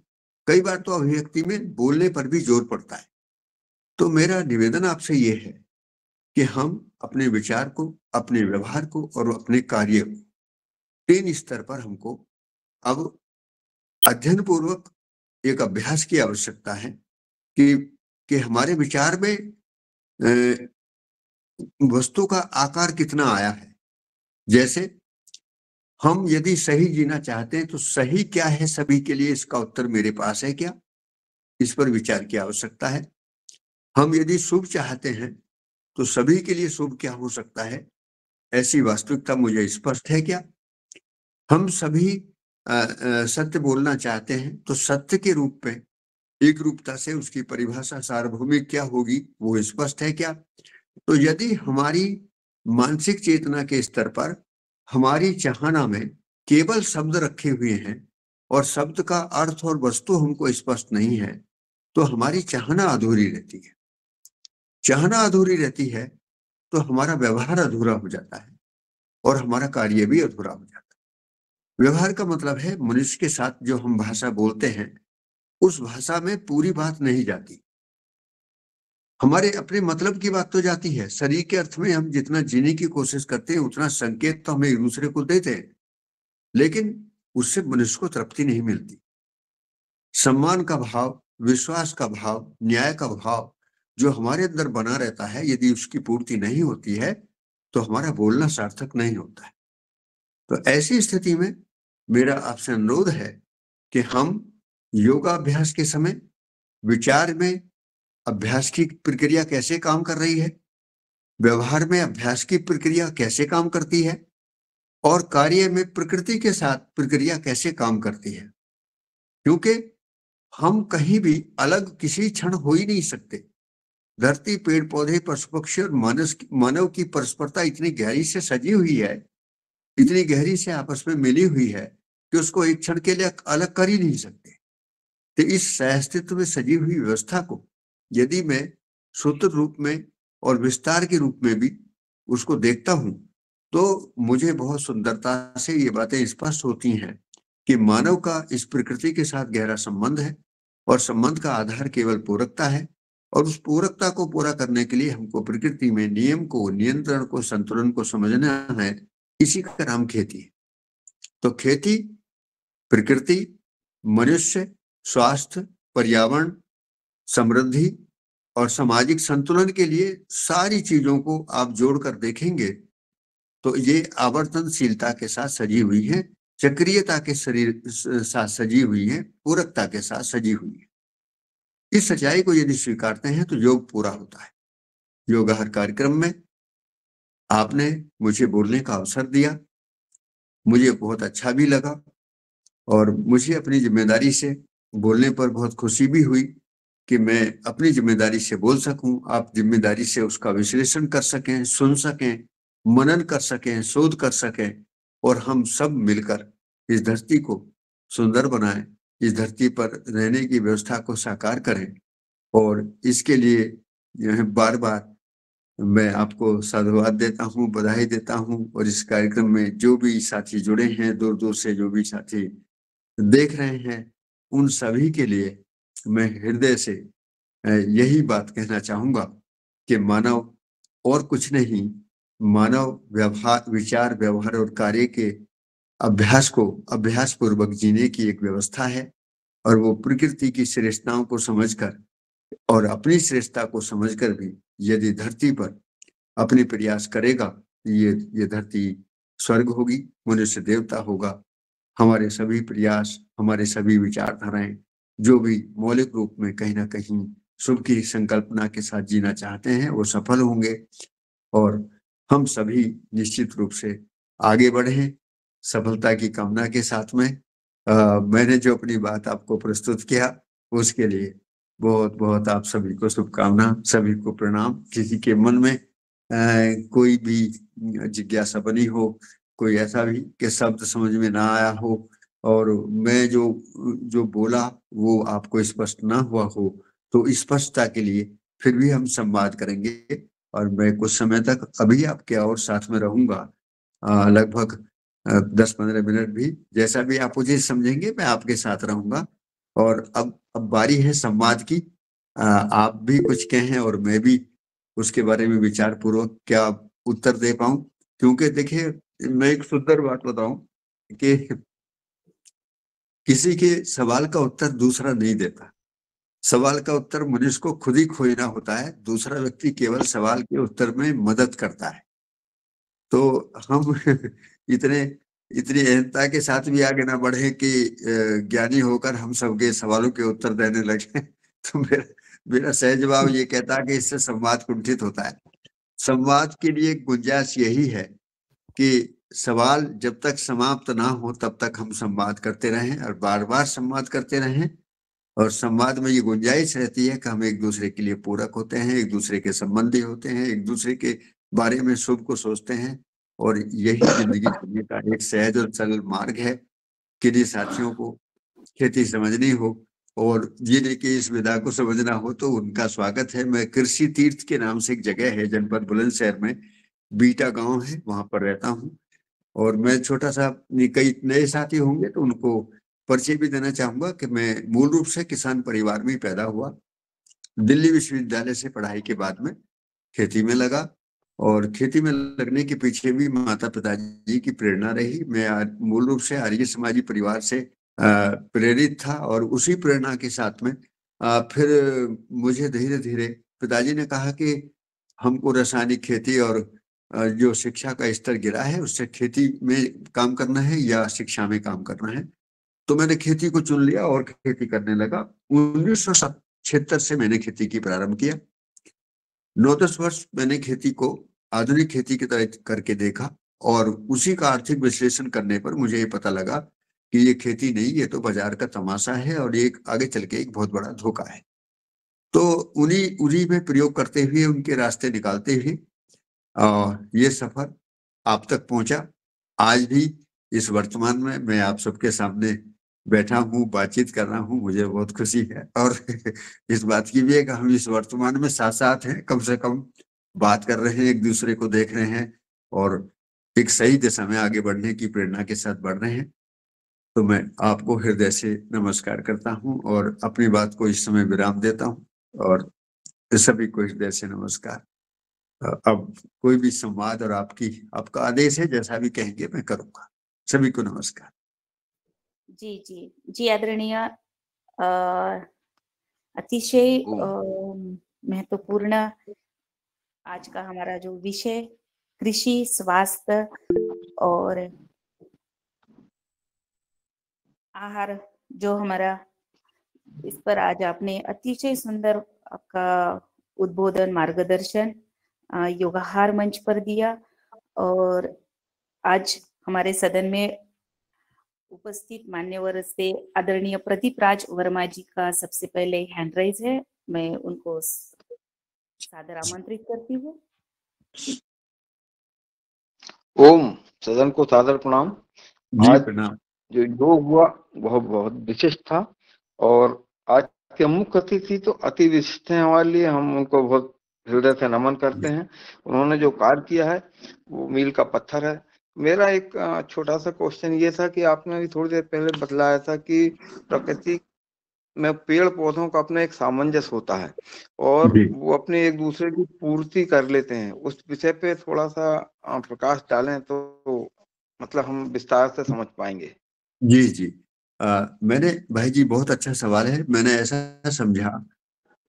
कई बार तो अभिव्यक्ति में बोलने पर भी जोर पड़ता है। तो मेरा निवेदन आपसे ये है कि हम अपने विचार को, अपने व्यवहार को और अपने कार्य को 3 स्तर पर हमको अब अध्ययन पूर्वक एक अभ्यास की आवश्यकता है कि हमारे विचार में वस्तु का आकार कितना आया है। जैसे हम यदि सही जीना चाहते हैं तो सही क्या है सभी के लिए, इसका उत्तर मेरे पास है क्या? इस पर विचार की आवश्यकता है। हम यदि शुभ चाहते हैं तो सभी के लिए शुभ क्या हो सकता है, ऐसी वास्तविकता मुझे स्पष्ट है क्या? हम सभी सत्य बोलना चाहते हैं तो सत्य के रूप में एक रूपता से उसकी परिभाषा सार्वभौमिक क्या होगी, वो स्पष्ट है क्या? तो यदि हमारी मानसिक चेतना के स्तर पर हमारी चाहना में केवल शब्द रखे हुए हैं और शब्द का अर्थ और वस्तु हमको स्पष्ट नहीं है, तो हमारी चाहना अधूरी रहती है। चाहना अधूरी रहती है तो हमारा व्यवहार अधूरा हो जाता है और हमारा कार्य भी अधूरा हो जाता है। व्यवहार का मतलब है मनुष्य के साथ जो हम भाषा बोलते हैं उस भाषा में पूरी बात नहीं जाती, हमारे अपने मतलब की बात तो जाती है। शरीर के अर्थ में हम जितना जीने की कोशिश करते हैं उतना संकेत तो हमें एक दूसरे को देते हैं, लेकिन उससे मनुष्य को तृप्ति नहीं मिलती। सम्मान का भाव, विश्वास का भाव, न्याय का भाव जो हमारे अंदर बना रहता है, यदि उसकी पूर्ति नहीं होती है तो हमारा बोलना सार्थक नहीं होता है। तो ऐसी स्थिति में मेरा आपसे अनुरोध है कि हम योगाभ्यास के समय विचार में अभ्यास की प्रक्रिया कैसे काम कर रही है, व्यवहार में अभ्यास की प्रक्रिया कैसे काम करती है और कार्य में प्रकृति के साथ प्रक्रिया कैसे काम करती है, क्योंकि हम कहीं भी अलग किसी क्षण हो ही नहीं सकते। धरती, पेड़ पौधे, पशु पक्षी और मानव की परस्परता इतनी गहरी से सजी हुई है, इतनी गहरी से आपस में मिली हुई है कि उसको एक क्षण के लिए अलग कर ही नहीं सकते। तो इस सहअस्तित्व में सजी हुई व्यवस्था को यदि मैं सूत्र रूप में और विस्तार के रूप में भी उसको देखता हूं तो मुझे बहुत सुंदरता से ये बातें स्पष्ट होती हैं कि मानव का इस प्रकृति के साथ गहरा संबंध है और संबंध का आधार केवल पूरकता है, और उस पूरकता को पूरा करने के लिए हमको प्रकृति में नियम को, नियंत्रण को, संतुलन को समझना है। इसी का नाम खेती है। तो खेती, प्रकृति, मनुष्य, स्वास्थ्य, पर्यावरण, समृद्धि और सामाजिक संतुलन के लिए सारी चीजों को आप जोड़कर देखेंगे तो ये आवर्तनशीलता के साथ सजी हुई है, चक्रीयता के शरीर साथ सजी हुई है, पूरकता के साथ सजी हुई है। इस सच्चाई को यदि स्वीकारते हैं तो योग पूरा होता है। योगाहार कार्यक्रम में आपने मुझे बोलने का अवसर दिया, मुझे बहुत अच्छा भी लगा और मुझे अपनी जिम्मेदारी से बोलने पर बहुत खुशी भी हुई कि मैं अपनी जिम्मेदारी से बोल सकूं, आप जिम्मेदारी से उसका विश्लेषण कर सकें, सुन सकें, मनन कर सकें, शोध कर सकें और हम सब मिलकर इस धरती को सुंदर बनाएं, इस धरती पर रहने की व्यवस्था को साकार करें। और इसके लिए बार बार मैं आपको साधुवाद देता हूं, बधाई देता हूं। और इस कार्यक्रम में जो भी साथी जुड़े हैं, दूर दूर से जो भी साथी देख रहे हैं, उन सभी के लिए मैं हृदय से यही बात कहना चाहूंगा कि मानव और कुछ नहीं, मानव व्यवहार, विचार, व्यवहार और कार्य के अभ्यास को अभ्यास पूर्वक जीने की एक व्यवस्था है। और वो प्रकृति की श्रेष्ठताओं को समझकर और अपनी श्रेष्ठता को समझकर भी यदि धरती पर अपने प्रयास करेगा, ये धरती स्वर्ग होगी, मनुष्य देवता होगा। हमारे सभी प्रयास, हमारे सभी विचारधाराएं जो भी मौलिक रूप में कहीं ना कहीं शुभ की संकल्पना के साथ जीना चाहते हैं वो सफल होंगे और हम सभी निश्चित रूप से आगे बढ़े सफलता की कामना के साथ में। मैंने जो अपनी बात आपको प्रस्तुत किया उसके लिए बहुत बहुत आप सभी को शुभकामना, सभी को प्रणाम। किसी के मन में कोई भी जिज्ञासा बनी हो, कोई ऐसा भी कि शब्द समझ में ना आया हो और मैं जो बोला वो आपको स्पष्ट ना हुआ हो, तो स्पष्टता के लिए फिर भी हम संवाद करेंगे। और मैं कुछ समय तक अभी आपके और साथ में रहूंगा, लगभग 10-15 मिनट भी, जैसा भी आप मुझे समझेंगे मैं आपके साथ रहूंगा। और अब बारी है संवाद की। आप भी कुछ कहें और मैं भी उसके बारे में विचार पूर्वक क्या उत्तर दे पाऊं। क्योंकि देखिए, मैं एक सुंदर बात बताऊं कि किसी के सवाल का उत्तर दूसरा नहीं देता, सवाल का उत्तर मनुष्य को खुद ही खोजना होता है, दूसरा व्यक्ति केवल सवाल के उत्तर में मदद करता है। तो हम इतनी अहंता के साथ भी आगे ना बढ़े कि ज्ञानी होकर हम सबके सवालों के उत्तर देने लगे। तो मेरा सहज भाव ये कहता है कि इससे संवाद कुंठित होता है। संवाद के लिए गुंजाइश यही है कि सवाल जब तक समाप्त ना हो तब तक हम संवाद करते रहें और बार बार संवाद करते रहें। और संवाद में ये गुंजाइश रहती है कि हम एक दूसरे के लिए पूरक होते हैं, एक दूसरे के संबंधी होते हैं, एक दूसरे के बारे में शुभ को सोचते हैं। और यही जिंदगी जीने का एक सहज और सरल मार्ग है। किन्हीं साथियों को खेती समझनी हो और जीने की इस विधा को समझना हो तो उनका स्वागत है। मैं कृषि तीर्थ के नाम से एक जगह है जनपद बुलंदशहर में, बीटा गांव है, वहां पर रहता हूँ। और मैं छोटा सा, कई नए साथी होंगे तो उनको परिचय भी देना चाहूंगा कि मैं मूल रूप से किसान परिवार में ही पैदा हुआ। दिल्ली विश्वविद्यालय से पढ़ाई के बाद में खेती में लगा और खेती में लगने के पीछे भी माता पिताजी की प्रेरणा रही। मैं मूल रूप से आर्य समाजी परिवार से प्रेरित था और उसी प्रेरणा के साथ में फिर मुझे धीरे धीरे पिताजी ने कहा कि हमको रासायनिक खेती और जो शिक्षा का स्तर गिरा है उससे खेती में काम करना है या शिक्षा में काम करना है। तो मैंने खेती को चुन लिया और खेती करने लगा। 1976 से मैंने खेती की प्रारंभ किया। 9-10 वर्ष मैंने खेती को आधुनिक खेती की तरह करके देखा और उसी का आर्थिक विश्लेषण करने पर मुझे ये पता लगा कि ये खेती नहीं, ये तो बाजार का तमाशा है और ये आगे चल के एक बहुत बड़ा धोखा है। तो उन्हीं उन्हीं में प्रयोग करते हुए, उनके रास्ते निकालते हुए ये सफर आप तक पहुंचा। आज भी इस वर्तमान में मैं आप सबके सामने बैठा हूँ, बातचीत कर रहा हूँ, मुझे बहुत खुशी है। और इस बात की भी है कि हम इस वर्तमान में साथ साथ हैं, कम से कम बात कर रहे हैं, एक दूसरे को देख रहे हैं और एक सही दिशा में आगे बढ़ने की प्रेरणा के साथ बढ़ रहे हैं। तो मैं आपको हृदय से नमस्कार करता हूँ और अपनी बात को इस समय विराम देता हूँ और सभी को हृदय से नमस्कार। अब कोई भी संवाद और आपका आदेश है, जैसा भी कहेंगे मैं करूंगा। सभी को नमस्कार। जी जी जी, आदरणीय, अतिशय महत्वपूर्ण आज का हमारा जो विषय कृषि, स्वास्थ्य और आहार जो हमारा, इस पर आज आपने अतिशय सुंदर आपका उद्बोधन, मार्गदर्शन योगाहार मंच पर दिया। और आज हमारे सदन में उपस्थित मान्यवर से आदरणीय प्रदीप राज वर्मा जी का सबसे पहले हैंड राइज है, मैं उनको सादर आमंत्रित करती हूँ। ओम, सदन को सादर प्रणाम। आज प्रणाम। जो योग हुआ वह बहुत विशिष्ट था और आज के मुख्य अतिथि तो अति विशिष्ट हैं हमारे लिए, हम उनको बहुत हृदय से नमन करते हैं। उन्होंने जो कार्य किया है वो मील का पत्थर है। मेरा एक छोटा सा क्वेश्चन ये था कि आपने भी थोड़ी देर पहले बतलाया था कि प्रकृति में पेड़ पौधों का अपना एक सामंजस्य होता है और वो अपने एक दूसरे की पूर्ति कर लेते हैं। उस विषय पे थोड़ा सा प्रकाश डालें तो मतलब हम विस्तार से समझ पाएंगे। जी जी, मैंने भाई जी, बहुत अच्छा सवाल है। मैंने ऐसा समझा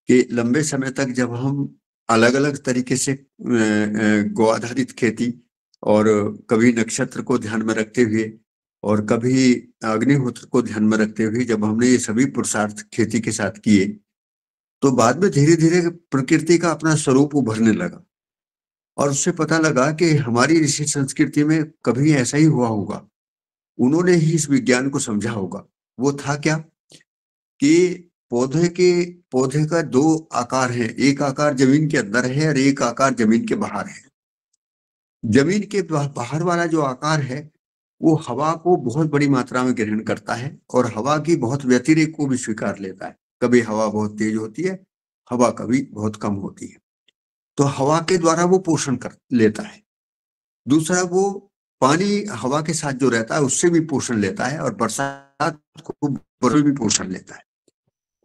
कि लंबे समय तक जब हम अलग अलग तरीके से गो आधारित खेती और कभी नक्षत्र को ध्यान में रखते हुए और कभी अग्निहोत्र को ध्यान में रखते हुए जब हमने ये सभी पुरुषार्थ खेती के साथ किए तो बाद में धीरे धीरे प्रकृति का अपना स्वरूप उभरने लगा और उससे पता लगा कि हमारी ऋषि संस्कृति में कभी ऐसा ही हुआ होगा। उन्होंने ही इस विज्ञान को समझा होगा। वो था क्या कि पौधे का दो आकार है, एक आकार जमीन के अंदर है और एक आकार जमीन के बाहर है। जमीन के बाहर वाला जो आकार है वो हवा को बहुत बड़ी मात्रा में ग्रहण करता है और हवा की बहुत व्यतिरेक को भी स्वीकार लेता है। कभी हवा बहुत तेज होती है, हवा कभी बहुत कम होती है, तो हवा के द्वारा वो पोषण कर लेता है। दूसरा, वो पानी हवा के साथ जो रहता है उससे भी पोषण लेता है और बरसात को भी पोषण लेता है।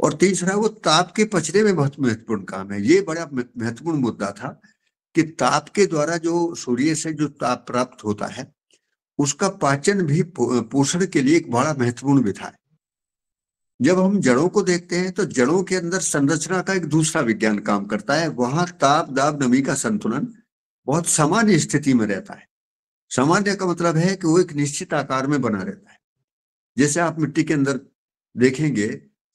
और तीसरा, वो ताप के पचने में बहुत महत्वपूर्ण काम है। ये बड़ा महत्वपूर्ण मुद्दा था कि ताप के द्वारा जो सूर्य से जो ताप प्राप्त होता है उसका पाचन भी पोषण के लिए एक बड़ा महत्वपूर्ण विधा है। जब हम जड़ों को देखते हैं तो जड़ों के अंदर संरचना का एक दूसरा विज्ञान काम करता है। वहां ताप, दाब, नमी का संतुलन बहुत सामान्य स्थिति में रहता है। सामान्य का मतलब है कि वो एक निश्चित आकार में बना रहता है। जैसे आप मिट्टी के अंदर देखेंगे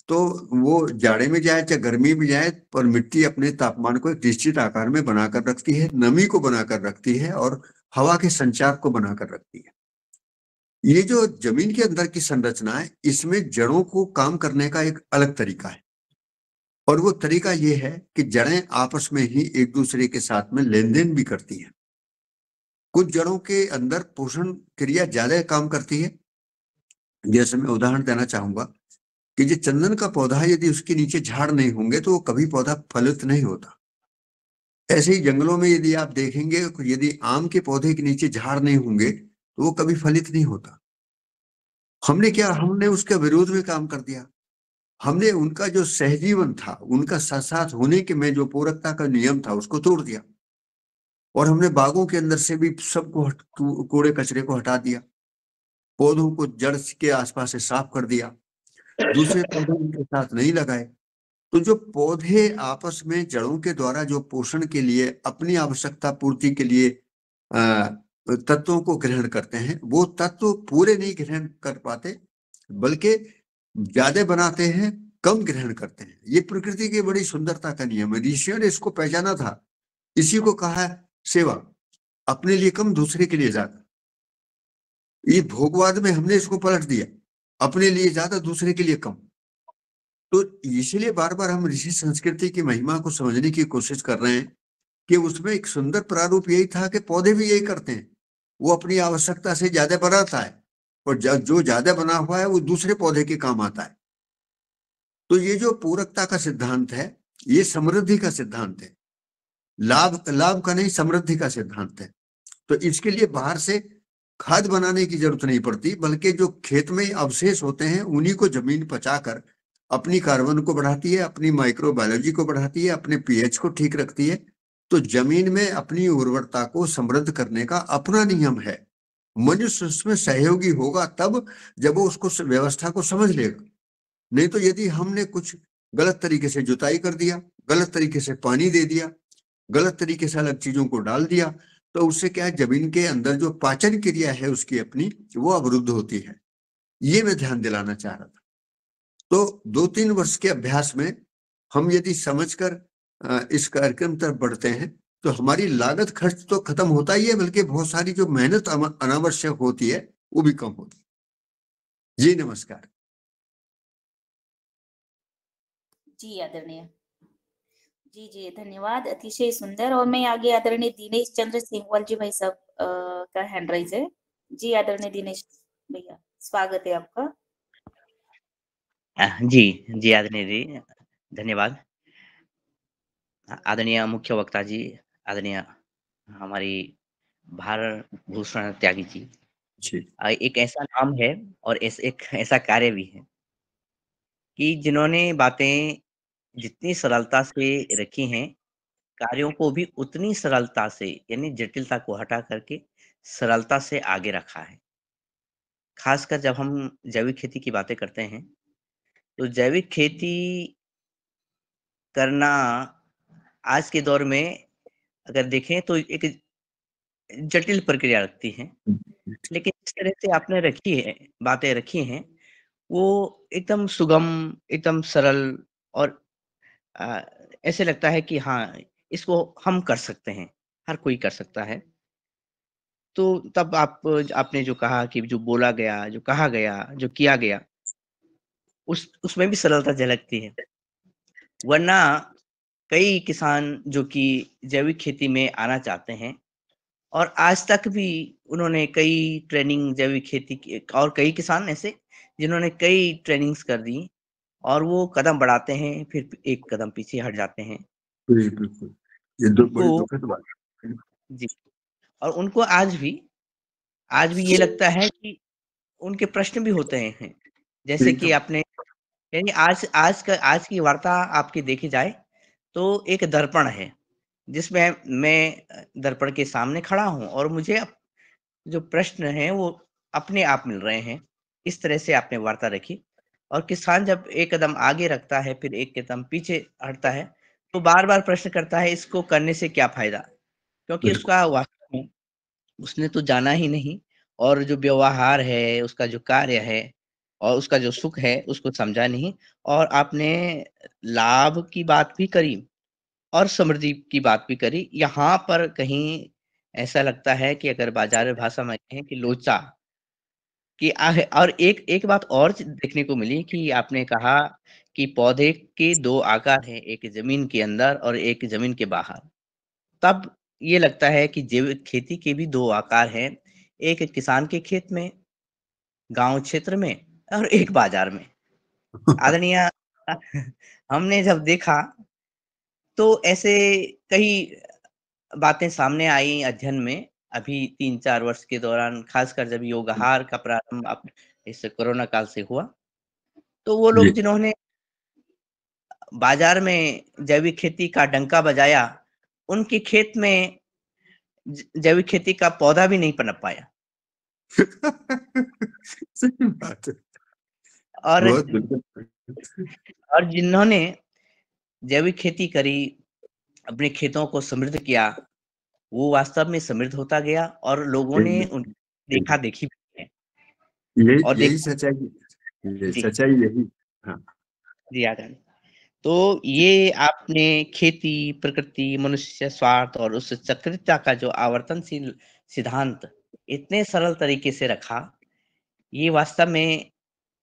तो वो जाड़े में जाए चाहे गर्मी में जाए, पर मिट्टी अपने तापमान को एक निश्चित आकार में बनाकर रखती है, नमी को बनाकर रखती है और हवा के संचार को बनाकर रखती है। ये जो जमीन के अंदर की संरचना है, इसमें जड़ों को काम करने का एक अलग तरीका है और वो तरीका ये है कि जड़ें आपस में ही एक दूसरे के साथ में लेन देन भी करती हैं। कुछ जड़ों के अंदर पोषण क्रिया ज्यादा काम करती है। जैसे मैं उदाहरण देना चाहूंगा कि जो चंदन का पौधा है, यदि उसके नीचे झाड़ नहीं होंगे तो वो कभी पौधा फलित नहीं होता। ऐसे ही जंगलों में यदि आप देखेंगे, यदि आम के पौधे के नीचे झाड़ नहीं होंगे तो वो कभी फलित नहीं होता। हमने उसके विरोध में काम कर दिया। हमने उनका जो सहजीवन था, उनका साथ साथ होने के में जो पूरकता का नियम था, उसको तोड़ दिया। और हमने बागों के अंदर से भी सबको कूड़े कचरे को हटा दिया, पौधों को जड़ के आसपास से साफ कर दिया, दूसरे पौधे उनके साथ नहीं लगाए। तो जो पौधे आपस में जड़ों के द्वारा जो पोषण के लिए, अपनी आवश्यकता पूर्ति के लिए तत्वों को ग्रहण करते हैं, वो तत्व पूरे नहीं ग्रहण कर पाते, बल्कि ज्यादा बनाते हैं, कम ग्रहण करते हैं। ये प्रकृति की बड़ी सुंदरता का नियम है। ऋषियों ने इसको पहचाना था, इसी को कहा है सेवा, अपने लिए कम, दूसरे के लिए ज्यादा। ये भोगवाद में हमने इसको पलट दिया, अपने लिए ज्यादा, दूसरे के लिए कम। तो इसलिए बार बार हम ऋषि संस्कृति की महिमा को समझने की कोशिश कर रहे हैं कि उसमें एक सुंदर प्रारूप यही था कि पौधे भी यही करते हैं, वो अपनी आवश्यकता से ज्यादा बनाता है, और जो ज्यादा बना हुआ है वो दूसरे पौधे के काम आता है। तो ये जो पूरकता का सिद्धांत है, ये समृद्धि का सिद्धांत है, लाभ लाभ का नहीं, समृद्धि का सिद्धांत है। तो इसके लिए बाहर से खाद बनाने की जरूरत नहीं पड़ती, बल्कि जो खेत में अवशेष होते हैं उन्हीं को जमीन पचाकर अपनी कार्बन को बढ़ाती है, अपनी माइक्रोबायोलॉजी को बढ़ाती है, अपने पीएच को ठीक रखती है। तो जमीन में अपनी उर्वरता को समृद्ध करने का अपना नियम है। मनुष्य उसमें सहयोगी होगा तब जब वो उसको व्यवस्था को समझ लेगा। नहीं तो यदि हमने कुछ गलत तरीके से जुताई कर दिया, गलत तरीके से पानी दे दिया, गलत तरीके से अलग चीजों को डाल दिया, तो उससे क्या है, जमीन के अंदर जो पाचन क्रिया है उसकी अपनी, वो अवरुद्ध होती है। ये मैं ध्यान दिलाना चाह रहा था। तो 2-3 वर्ष के अभ्यास में हम यदि समझकर इस कार्यक्रम तरफ बढ़ते हैं तो हमारी लागत खर्च तो खत्म होता ही है, बल्कि बहुत सारी जो मेहनत अनावश्यक होती है वो भी कम होती है। जी नमस्कार। जी आदरणीय, जी धन्यवाद, अतिशय सुंदर। और मैं आगे आदरणीय दिनेश चंद्र सिंहवाल जी भाई साहब का हैंड राइज है। जी आदरणीय दिनेश भैया, स्वागत है आपका। जी आदरणीय जी, धन्यवाद। आदरणीय मुख्य वक्ता जी, आदरणीय हमारी भारत भूषण त्यागी जी, एक ऐसा नाम है और एक ऐसा कार्य भी है कि जिन्होंने बातें जितनी सरलता से रखी हैं, कार्यों को भी उतनी सरलता से, यानी जटिलता को हटा करके सरलता से आगे रखा है। खासकर जब हम जैविक खेती की बातें करते हैं, तो जैविक खेती करना आज के दौर में अगर देखें तो एक जटिल प्रक्रिया लगती है, लेकिन जिस तरह से आपने रखी है, बातें रखी हैं, वो एकदम सुगम, एकदम सरल और अ, ऐसे लगता है कि हाँ, इसको हम कर सकते हैं, हर कोई कर सकता है। तो तब आपने जो कहा कि जो बोला गया, जो कहा गया, जो किया गया, उसमें भी सरलता झलकती है। वरना कई किसान जो कि जैविक खेती में आना चाहते हैं और आज तक भी उन्होंने कई ट्रेनिंग जैविक खेती की, और कई किसान ऐसे जिन्होंने कई ट्रेनिंग्स कर दी और वो कदम बढ़ाते हैं, फिर एक कदम पीछे हट जाते हैं। बिल्कुल, ये बड़ी उनको दुखद बात है। जी, और उनको आज भी ये लगता है कि उनके प्रश्न भी होते हैं। जैसे कि आपने, यानी आज की वार्ता आपकी देखी जाए तो एक दर्पण है, जिसमें मैं दर्पण के सामने खड़ा हूँ और मुझे जो प्रश्न हैं वो अपने आप मिल रहे हैं। इस तरह से आपने वार्ता रखी, और किसान जब एक कदम आगे रखता है, फिर एक कदम पीछे हटता है, तो बार-बार प्रश्न करता है, इसको करने से क्या फ़ायदा? क्योंकि उसका वास्तव में उसने तो जाना ही नहीं, और जो व्यवहार है, उसका जो कार्य है और उसका जो सुख है, उसको समझा नहीं। और आपने लाभ की बात भी करी और समृद्धि की बात भी करी। यहाँ पर कहीं ऐसा लगता है कि अगर बाज़ार भाषा में कहें कि लोचा कि और एक एक बात और देखने को मिली कि आपने कहा कि पौधे के 2 आकार हैं, एक ज़मीन के अंदर और एक ज़मीन के बाहर। तब ये लगता है कि जैविक खेती के भी 2 आकार हैं, एक किसान के खेत में, गाँव क्षेत्र में और एक बाज़ार में। आदरणीय हमने जब देखा तो ऐसे कई बातें सामने आई अध्ययन में, अभी 3-4 वर्ष के दौरान, खासकर जब योग आहार का प्रारंभ इस कोरोना काल से हुआ, तो वो लोग जी जिन्होंने बाज़ार में जैविक खेती का डंका बजाया, उनके खेत में जैविक खेती का पौधा भी नहीं पनप पाया। सही बात है। और बहुत बिल्कुल। और जिन्होंने जैविक खेती करी, अपने खेतों को समृद्ध किया, वो वास्तव में समृद्ध होता गया और लोगों ने उन देखा-देखी भी है यही और यही देखा। सच्चाई, ये जी, सच्चाई यही। हाँ जी आदरणीय। तो ये आपने खेती, प्रकृति, मनुष्य स्वार्थ और उस चक्रिता का जो आवर्तनशील सिद्धांत इतने सरल तरीके से रखा, ये वास्तव में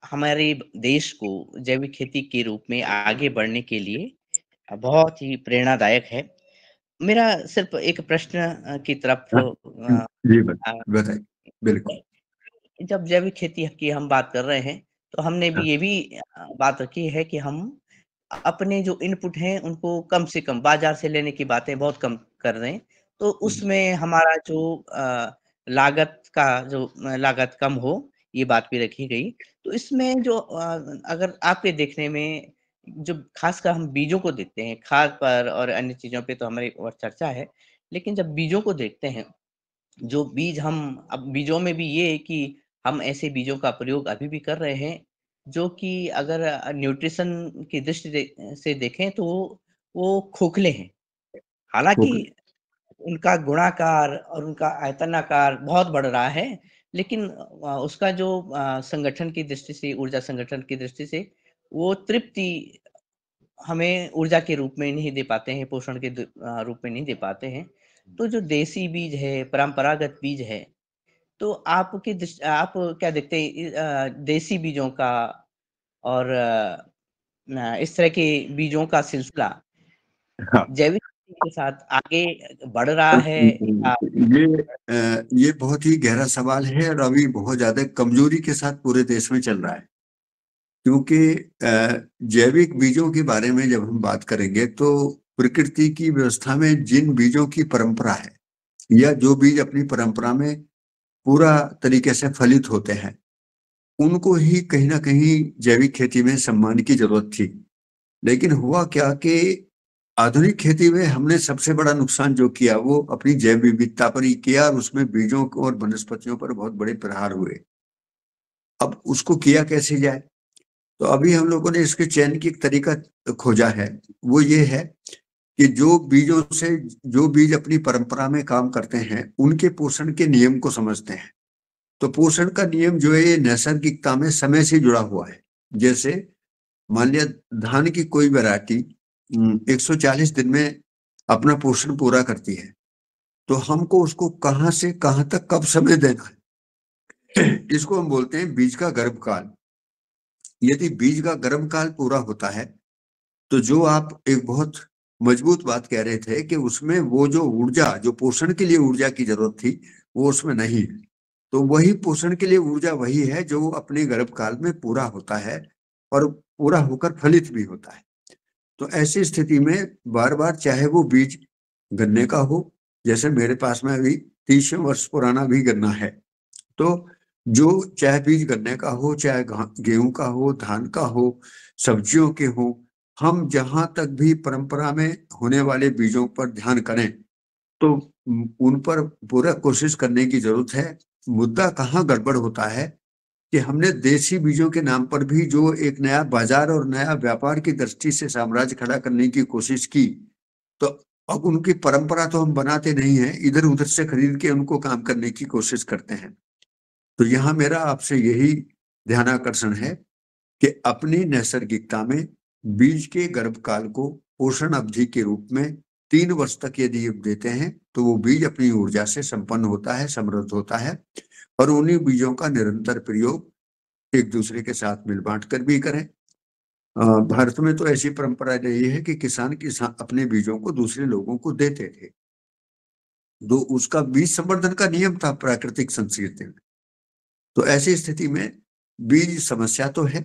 हमारे देश को जैविक खेती के रूप में आगे बढ़ने के लिए बहुत ही प्रेरणादायक है। मेरा सिर्फ़ एक प्रश्न की तरफ हाँ, जी बताइए। बिल्कुल। जब जैविक खेती की हम बात कर रहे हैं, तो हमने भी हाँ, ये भी बात रखी है कि हम अपने जो इनपुट हैं, उनको कम से कम बाज़ार से लेने की बातें बहुत कम कर दें। तो उसमें हमारा जो लागत कम हो, ये बात भी रखी गई। तो इसमें जो अगर आपके देखने में जो ख़ासकर हम बीजों को देखते हैं, खाद पर और अन्य चीज़ों पे तो हमारी और चर्चा है। लेकिन जब बीजों को देखते हैं, जो बीज हम अब बीजों में भी ये है कि हम ऐसे बीजों का प्रयोग अभी भी कर रहे हैं, जो कि अगर न्यूट्रिशन की दृष्टि से देखें तो वो खोखले हैं। हालाँकि ओके। उनका गुणाकार और उनका आयतनाकार बहुत बढ़ रहा है, लेकिन उसका जो संगठन की दृष्टि से, ऊर्जा संगठन की दृष्टि से, वो तृप्ति हमें ऊर्जा के रूप में नहीं दे पाते हैं, पोषण के रूप में नहीं दे पाते हैं। तो जो देसी बीज है, परंपरागत बीज है, तो आप क्या देखते हैं देसी बीजों का और इस तरह के बीजों का सिलसिला हाँ, जैविक खेती के साथ आगे बढ़ रहा है या ये बहुत ही गहरा सवाल है और अभी बहुत ज्यादा कमजोरी के साथ पूरे देश में चल रहा है। क्योंकि जैविक बीजों के बारे में जब हम बात करेंगे तो प्रकृति की व्यवस्था में जिन बीजों की परंपरा है या जो बीज अपनी परंपरा में पूरा तरीके से फलित होते हैं, उनको ही कहीं ना कहीं जैविक खेती में सम्मान की जरूरत थी। लेकिन हुआ क्या कि आधुनिक खेती में हमने सबसे बड़ा नुकसान जो किया वो अपनी जैव विविधता पर ही किया और उसमें बीजों और वनस्पतियों पर बहुत बड़े प्रहार हुए। अब उसको किया कैसे जाए? तो अभी हम लोगों ने इसके चयन की एक तरीका खोजा है। वो ये है कि जो बीजों से जो बीज अपनी परंपरा में काम करते हैं उनके पोषण के नियम को समझते हैं। तो पोषण का नियम जो है ये नैसर्गिकता में समय से जुड़ा हुआ है। जैसे मान लिया धान की कोई वैरायटी 140 दिन में अपना पोषण पूरा करती है, तो हमको उसको कहाँ से कहाँ तक कब समय देना है, इसको हम बोलते हैं बीज का गर्भकाल। यदि बीज का गर्भकाल पूरा होता है तो जो आप एक बहुत मजबूत बात कह रहे थे कि उसमें वो जो ऊर्जा, जो पोषण के लिए ऊर्जा की जरूरत थी, वो उसमें नहीं है। तो वही पोषण के लिए ऊर्जा वही है जो अपने गर्भकाल में पूरा होता है और पूरा होकर फलित भी होता है। तो ऐसी स्थिति में बार बार चाहे वो बीज गन्ने का हो, जैसे मेरे पास में अभी 30 वर्ष पुराना भी गन्ना है, तो जो चाहे बीज गन्ने का हो, चाहे गेहूं का हो, धान का हो, सब्जियों के हो, हम जहां तक भी परंपरा में होने वाले बीजों पर ध्यान करें तो उन पर पूरा कोशिश करने की जरूरत है। मुद्दा कहाँ गड़बड़ होता है कि हमने देसी बीजों के नाम पर भी जो एक नया बाजार और नया व्यापार की दृष्टि से साम्राज्य खड़ा करने की कोशिश की, तो अब उनकी परंपरा तो हम बनाते नहीं है, इधर उधर से खरीद के उनको काम करने की कोशिश करते हैं। तो यहाँ मेरा आपसे यही ध्यानाकर्षण है कि अपनी नैसर्गिकता में बीज के गर्भकाल को पोषण अवधि के रूप में 3 वर्ष तक यदि देते हैं तो वो बीज अपनी ऊर्जा से संपन्न होता है, समृद्ध होता है। और उन्हीं बीजों का निरंतर प्रयोग एक दूसरे के साथ मिल बांट कर भी करें। भारत में तो ऐसी परंपरा रही है कि किसान अपने बीजों को दूसरे लोगों को देते थे। तो उसका बीज संवर्धन का नियम था प्राकृतिक संस्कृति में। तो ऐसी स्थिति में बीज समस्या तो है,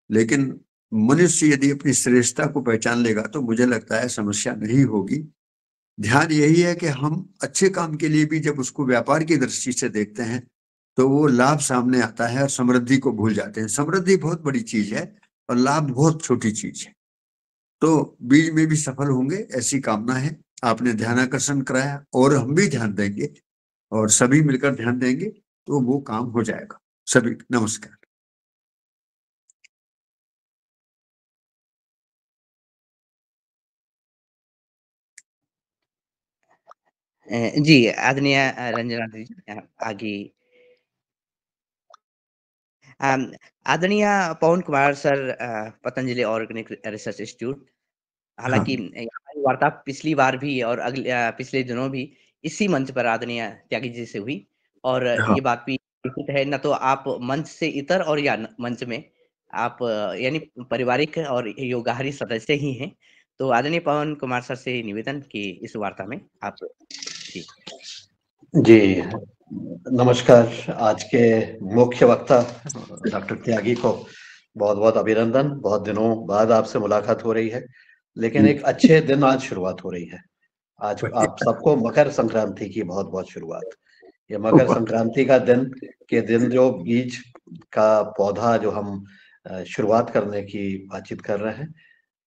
लेकिन मनुष्य यदि अपनी श्रेष्ठता को पहचान लेगा तो मुझे लगता है समस्या नहीं होगी। ध्यान यही है कि हम अच्छे काम के लिए भी जब उसको व्यापार की दृष्टि से देखते हैं तो वो लाभ सामने आता है और समृद्धि को भूल जाते हैं। समृद्धि बहुत बड़ी चीज है और लाभ बहुत छोटी चीज है। तो बीज में भी सफल होंगे ऐसी कामना है। आपने ध्यान आकर्षण कराया और हम भी ध्यान देंगे और सभी मिलकर ध्यान देंगे तो वो काम हो जाएगा। सभी नमस्कार। जी आदरणीय रंजना जी आगे आदरणीय Pawan Kumar sir Patanjali organic research institute. हालांकि हमारी वार्ता पिछली बार भी और पिछले दिनों भी इसी मंच पर आदरणीय त्यागी जी से हुई और हाँ। ये बात भी निश्चित है, न तो आप मंच से इतर और या मंच में आप यानी पारिवारिक और योगाहारी सदस्य ही हैं। तो आदरणीय पवन कुमार सर से निवेदन कि इस वार्ता में आप जी नमस्कार। आज के मुख्य वक्ता डॉक्टर त्यागी को बहुत बहुत अभिनंदन। बहुत दिनों बाद आपसे मुलाकात हो रही है, लेकिन एक अच्छे दिन आज शुरुआत हो रही है। आज आप सबको मकर संक्रांति की बहुत बहुत शुरुआत। ये मकर संक्रांति का दिन जो बीज का पौधा जो हम शुरुआत करने की बातचीत कर रहे हैं,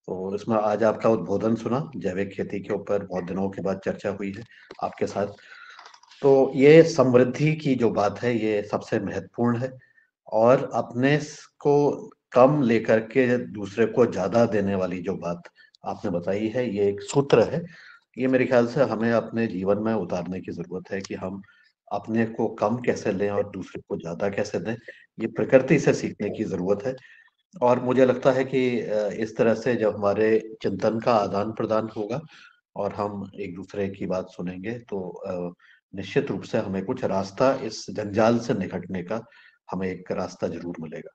तो इसमें आज आपका उद्बोधन सुना। जैविक खेती के ऊपर बहुत दिनों के बाद चर्चा हुई है आपके साथ। तो ये समृद्धि की जो बात है ये सबसे महत्वपूर्ण है और अपने को कम लेकर के दूसरे को ज्यादा देने वाली जो बात आपने बताई है, ये एक सूत्र है। ये मेरे ख्याल से हमें अपने जीवन में उतारने की जरूरत है कि हम अपने को कम कैसे लें और दूसरे को ज्यादा कैसे दें। ये प्रकृति से सीखने की जरूरत है और मुझे लगता है कि इस तरह से जब हमारे चिंतन का आदान प्रदान होगा और हम एक दूसरे की बात सुनेंगे तो निश्चित रूप से हमें कुछ रास्ता इस जंजाल से निकटने का हमें एक रास्ता जरूर मिलेगा।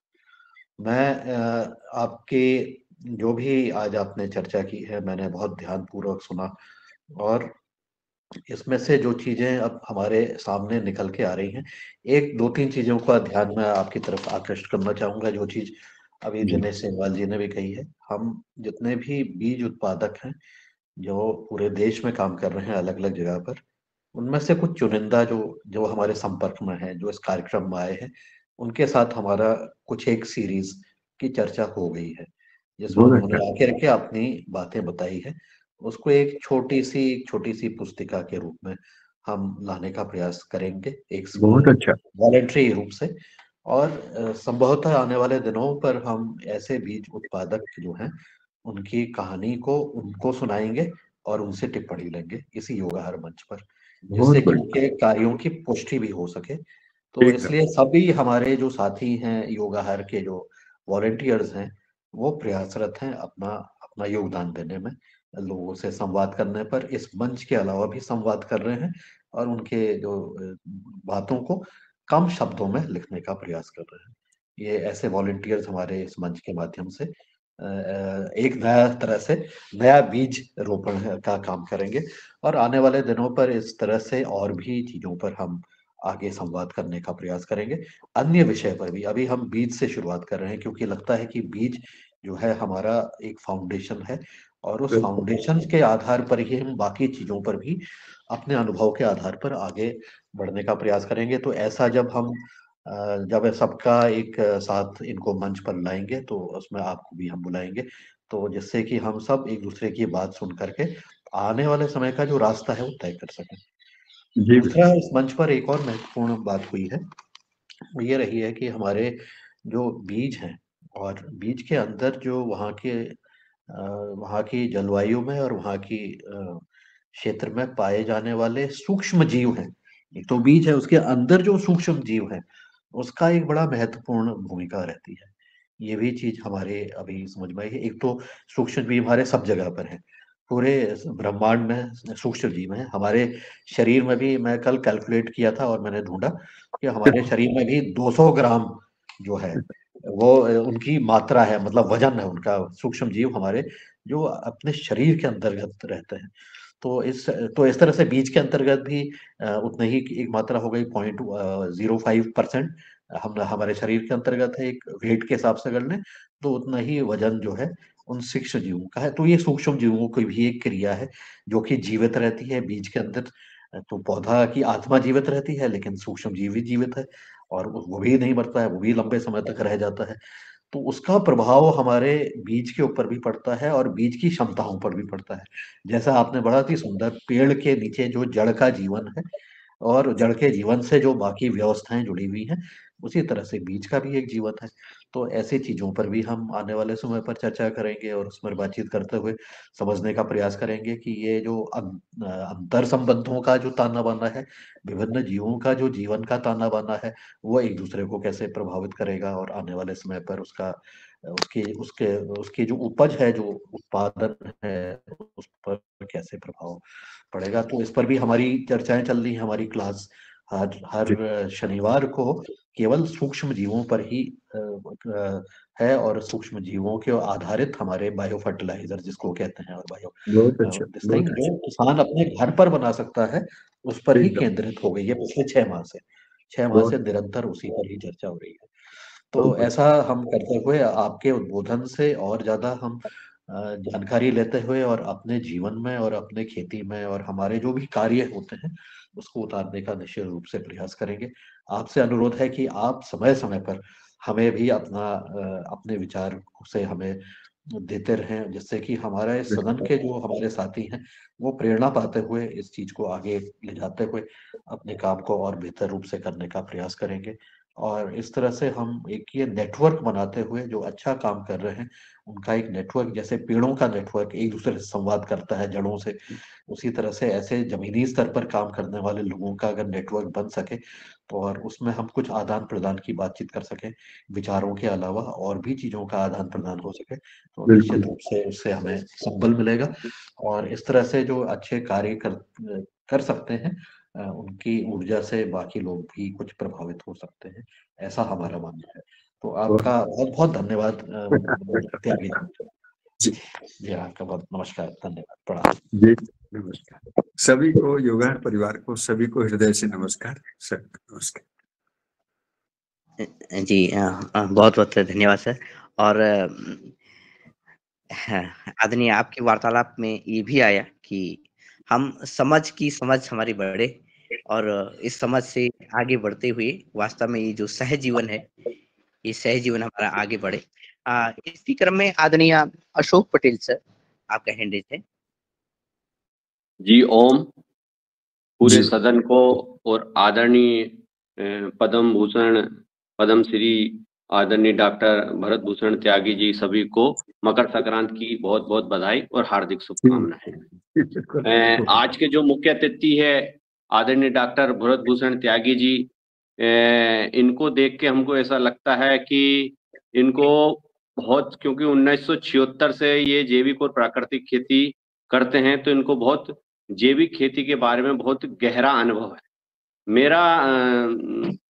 मैं आपकी जो भी आज आपने चर्चा की है मैंने बहुत ध्यान पूर्वक सुना और इसमें से जो चीजें अब हमारे सामने निकल के आ रही हैं, एक दो तीन चीजों का ध्यान मैं आपकी तरफ आकृष्ट करना चाहूंगा। जो चीज अभी दिनेश सेमवाल जी ने भी कही है, हम जितने भी बीज उत्पादक हैं जो पूरे देश में काम कर रहे हैं अलग अलग जगह पर, उनमें से कुछ चुनिंदा जो जो हमारे संपर्क में हैं, जो इस कार्यक्रम में आए हैं, उनके साथ हमारा कुछ एक सीरीज की चर्चा हो गई है जिसमें उन्होंने आकर के अपनी बातें बताई है। उसको एक छोटी सी पुस्तिका के रूप में हम लाने का प्रयास करेंगे, एक बहुत अच्छा वॉलंटरी रूप से। और संभवतः आने वाले दिनों पर हम ऐसे बीज उत्पादक जो हैं उनकी कहानी को उनको सुनाएंगे और उनसे टिप्पणी लेंगे इसी योगाहार मंच पर, जिससे कि उनके कार्यों की पुष्टि भी हो सके। तो इसलिए सभी हमारे जो साथी हैं योगाहार के, जो वॉलंटियर्स हैं, वो प्रयासरत हैं अपना अपना योगदान देने में, लोगों से संवाद करने पर। इस मंच के अलावा भी संवाद कर रहे हैं और उनके जो बातों को कम शब्दों में लिखने का प्रयास कर रहे हैं। ये ऐसे वॉलंटियर्स हमारे इस मंच के माध्यम से एक नया तरह से नया बीज रोपण का काम करेंगे और आने वाले दिनों पर इस तरह से और भी चीजों पर हम आगे संवाद करने का प्रयास करेंगे। अन्य विषय पर भी अभी हम बीज से शुरुआत कर रहे हैं क्योंकि लगता है कि बीज जो है हमारा एक फाउंडेशन है और उस फाउंडेशन के आधार पर ही हम बाकी चीजों पर भी अपने अनुभव के आधार पर आगे बढ़ने का प्रयास करेंगे। तो ऐसा जब सबका एक साथ इनको मंच पर लाएंगे तो उसमें आपको भी हम बुलाएंगे, तो जिससे कि हम सब एक दूसरे की बात सुन करके आने वाले समय का जो रास्ता है वो तय कर सकें। दूसरा, इस मंच पर एक और महत्वपूर्ण बात हुई है, वो ये रही है कि हमारे जो बीज हैं और बीज के अंदर जो वहाँ की जलवायु में और वहाँ की क्षेत्र में पाए जाने वाले सूक्ष्म जीव हैं। एक तो बीज है, उसके अंदर जो सूक्ष्म जीव है उसका एक बड़ा महत्वपूर्ण भूमिका रहती है। ये भी चीज हमारे अभी समझ में आई है। एक तो सूक्ष्म जीव हमारे सब जगह पर है, पूरे ब्रह्मांड में सूक्ष्म जीव हैं। हमारे शरीर में भी मैं कल कैलकुलेट किया था और मैंने ढूंढा कि हमारे शरीर में भी 200 ग्राम जो है वो उनकी मात्रा है, मतलब वजन है उनका, सूक्ष्म जीव हमारे जो अपने शरीर के अंतर्गत रहते हैं। तो इस तरह से बीज के अंतर्गत भी उतनी ही एक मात्रा हो गई 0.05%। हम हमारे शरीर के अंतर्गत है, एक वेट के हिसाब से अगर लें तो उतना ही वजन जो है उन सूक्ष्म जीवों का है। तो ये सूक्ष्म जीवों की भी एक क्रिया है जो कि जीवित रहती है बीज के अंदर। तो पौधा की आत्मा जीवित रहती है, लेकिन सूक्ष्म जीव भी जीवित है और वो भी नहीं मरता है, वो भी लंबे समय तक रह जाता है। तो उसका प्रभाव हमारे बीज के ऊपर भी पड़ता है और बीज की क्षमताओं पर भी पड़ता है। जैसा आपने बड़ा ही सुंदर, पेड़ के नीचे जो जड़ का जीवन है और जड़ के जीवन से जो बाकी व्यवस्थाएं जुड़ी हुई हैं, उसी तरह से बीज का भी एक जीवन है। तो ऐसी चीजों पर भी हम आने वाले समय पर चर्चा करेंगे और उस पर बातचीत करते हुए समझने का प्रयास करेंगे कि ये जो अंतर संबंधों का जो ताना बाना है, विभिन्न जीवों का जो जीवन का ताना बाना है, वो एक दूसरे को कैसे प्रभावित करेगा और आने वाले समय पर उसका उसकी उसके उसकी जो उपज है, जो उत्पादन है, उस पर कैसे प्रभाव पड़ेगा। तो इस पर भी हमारी चर्चाएं चल रही हैं। हमारी क्लास हर शनिवार को केवल सूक्ष्म जीवों पर ही है और सूक्ष्म जीवों के आधारित हमारे बायो फर्टिलाइजर जिसको कहते हैं और बायो जो किसान अपने घर पर बना सकता है, उस पर ही केंद्रित हो गई है पिछले 6 माह से निरंतर उसी पर ही चर्चा हो रही है। तो ऐसा हम करते हुए आपके उद्बोधन से और ज्यादा हम जानकारी लेते हुए और अपने जीवन में और अपने खेती में और हमारे जो भी कार्य होते हैं उसको उतारने का निश्चित रूप से प्रयास करेंगे। आपसे अनुरोध है कि आप समय समय पर हमें भी अपने विचार से हमें देते रहें, जिससे कि हमारे सदन के जो हमारे साथी हैं वो प्रेरणा पाते हुए इस चीज को आगे ले जाते हुए अपने काम को और बेहतर रूप से करने का प्रयास करेंगे। और इस तरह से हम एक ये नेटवर्क बनाते हुए जो अच्छा काम कर रहे हैं उनका एक नेटवर्क, जैसे पेड़ों का नेटवर्क एक दूसरे से संवाद करता है जड़ों से, उसी तरह से ऐसे जमीनी स्तर पर काम करने वाले लोगों का अगर नेटवर्क बन सके तो और उसमें हम कुछ आदान प्रदान की बातचीत कर सकें, विचारों के अलावा और भी चीजों का आदान प्रदान हो सके, तो निश्चित रूप से उससे हमें संबल मिलेगा और इस तरह से जो अच्छे कार्य कर सकते हैं उनकी ऊर्जा से बाकी लोग भी कुछ प्रभावित हो सकते हैं, ऐसा हमारा मानना है। तो आपका बहुत बहुत धन्यवाद त्यागी जी, आपका बहुत नमस्कार, धन्यवाद, प्रणाम जी, नमस्कार सभी को, योगा परिवार को सभी को हृदय से नमस्कार, सर नमस्कार जी। बहुत बहुत धन्यवाद सर। और आदरणीय आपकी वार्तालाप में ये भी आया कि हम समझ हमारी बढ़े और इस समझ से आगे बढ़ते हुए वास्तव में ये जो सहजीवन है, ये सहजीवन हमारा आगे बढ़े। इसी क्रम में आदरणीय अशोक पटेल सर, आपका हैंड रेज है। जी ओम। पूरे सदन को और आदरणीय पद्म भूषण पद्म श्री आदरणीय डॉक्टर भरत भूषण त्यागी जी सभी को मकर संक्रांति की बहुत बहुत बधाई और हार्दिक शुभकामनाएं। आज के जो मुख्य अतिथि है आदरणीय डॉक्टर भरत भूषण त्यागी जी, इनको देख के हमको ऐसा लगता है कि इनको बहुत, क्योंकि 1976 से ये जैविक और प्राकृतिक खेती करते हैं, तो इनको बहुत जैविक खेती के बारे में बहुत गहरा अनुभव है। मेरा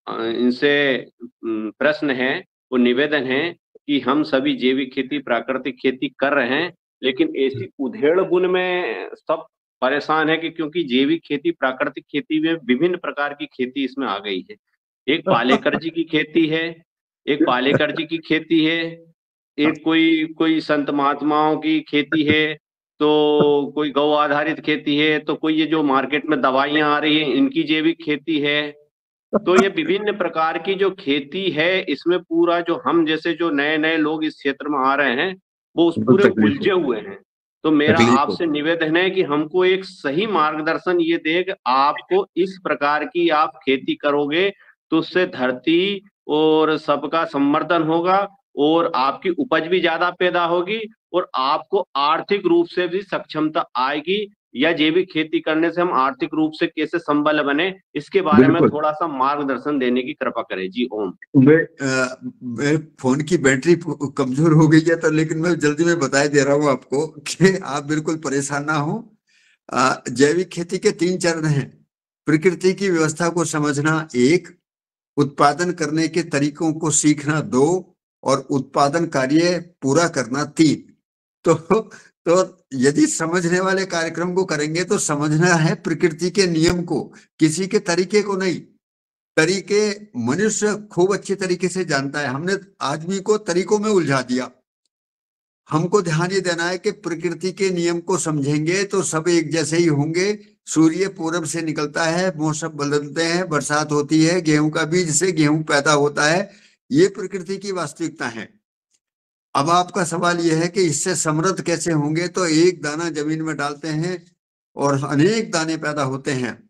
इनसे प्रश्न है, वो निवेदन है कि हम सभी जैविक खेती प्राकृतिक खेती कर रहे हैं, लेकिन ऐसी उधेड़ बुन में सब परेशान है कि क्योंकि जैविक खेती प्राकृतिक खेती में विभिन्न प्रकार की खेती इसमें आ गई है। एक पालेकर जी की खेती है, एक पालेकर जी की खेती है, एक कोई संत महात्माओं की खेती है, तो कोई गौ आधारित खेती है, तो कोई ये जो मार्केट में दवाइयां आ रही हैं इनकी जैविक खेती है। तो ये विभिन्न प्रकार की जो खेती है, इसमें पूरा जो हम जैसे जो नए नए लोग इस क्षेत्र में आ रहे हैं वो उस पूरे उलझे हुए हैं। तो मेरा आपसे निवेदन है कि हमको एक सही मार्गदर्शन ये दे कि आपको इस प्रकार की आप खेती करोगे तो उससे धरती और सबका संवर्धन होगा और आपकी उपज भी ज्यादा पैदा होगी और आपको आर्थिक रूप से भी सक्षमता आएगी, या जैविक खेती करने से हम आर्थिक रूप से कैसे संबल बने, इसके बारे में थोड़ा सा मार्गदर्शन देने की कृपा करें। जी ओम। मैं फोन की बैटरी कमजोर हो गई है, तो लेकिन मैं जल्दी में बता दे रहा हूँ आपको कि आप बिल्कुल परेशान ना हो। जैविक खेती के 3 चरण हैं। प्रकृति की व्यवस्था को समझना 1, उत्पादन करने के तरीकों को सीखना 2 और उत्पादन कार्य पूरा करना 3। तो तो यदि समझने वाले कार्यक्रम को करेंगे तो समझना है प्रकृति के नियम को, किसी के तरीके को नहीं। तरीके मनुष्य खूब अच्छे तरीके से जानता है, हमने आदमी को तरीकों में उलझा दिया। हमको ध्यान ये देना है कि प्रकृति के नियम को समझेंगे तो सब एक जैसे ही होंगे। सूर्य पूरब से निकलता है, मौसम बदलते हैं, बरसात होती है, गेहूं का बीज से गेहूं पैदा होता है, ये प्रकृति की वास्तविकता है। अब आपका सवाल यह है कि इससे समृद्ध कैसे होंगे, तो एक दाना जमीन में डालते हैं और अनेक दाने पैदा होते हैं।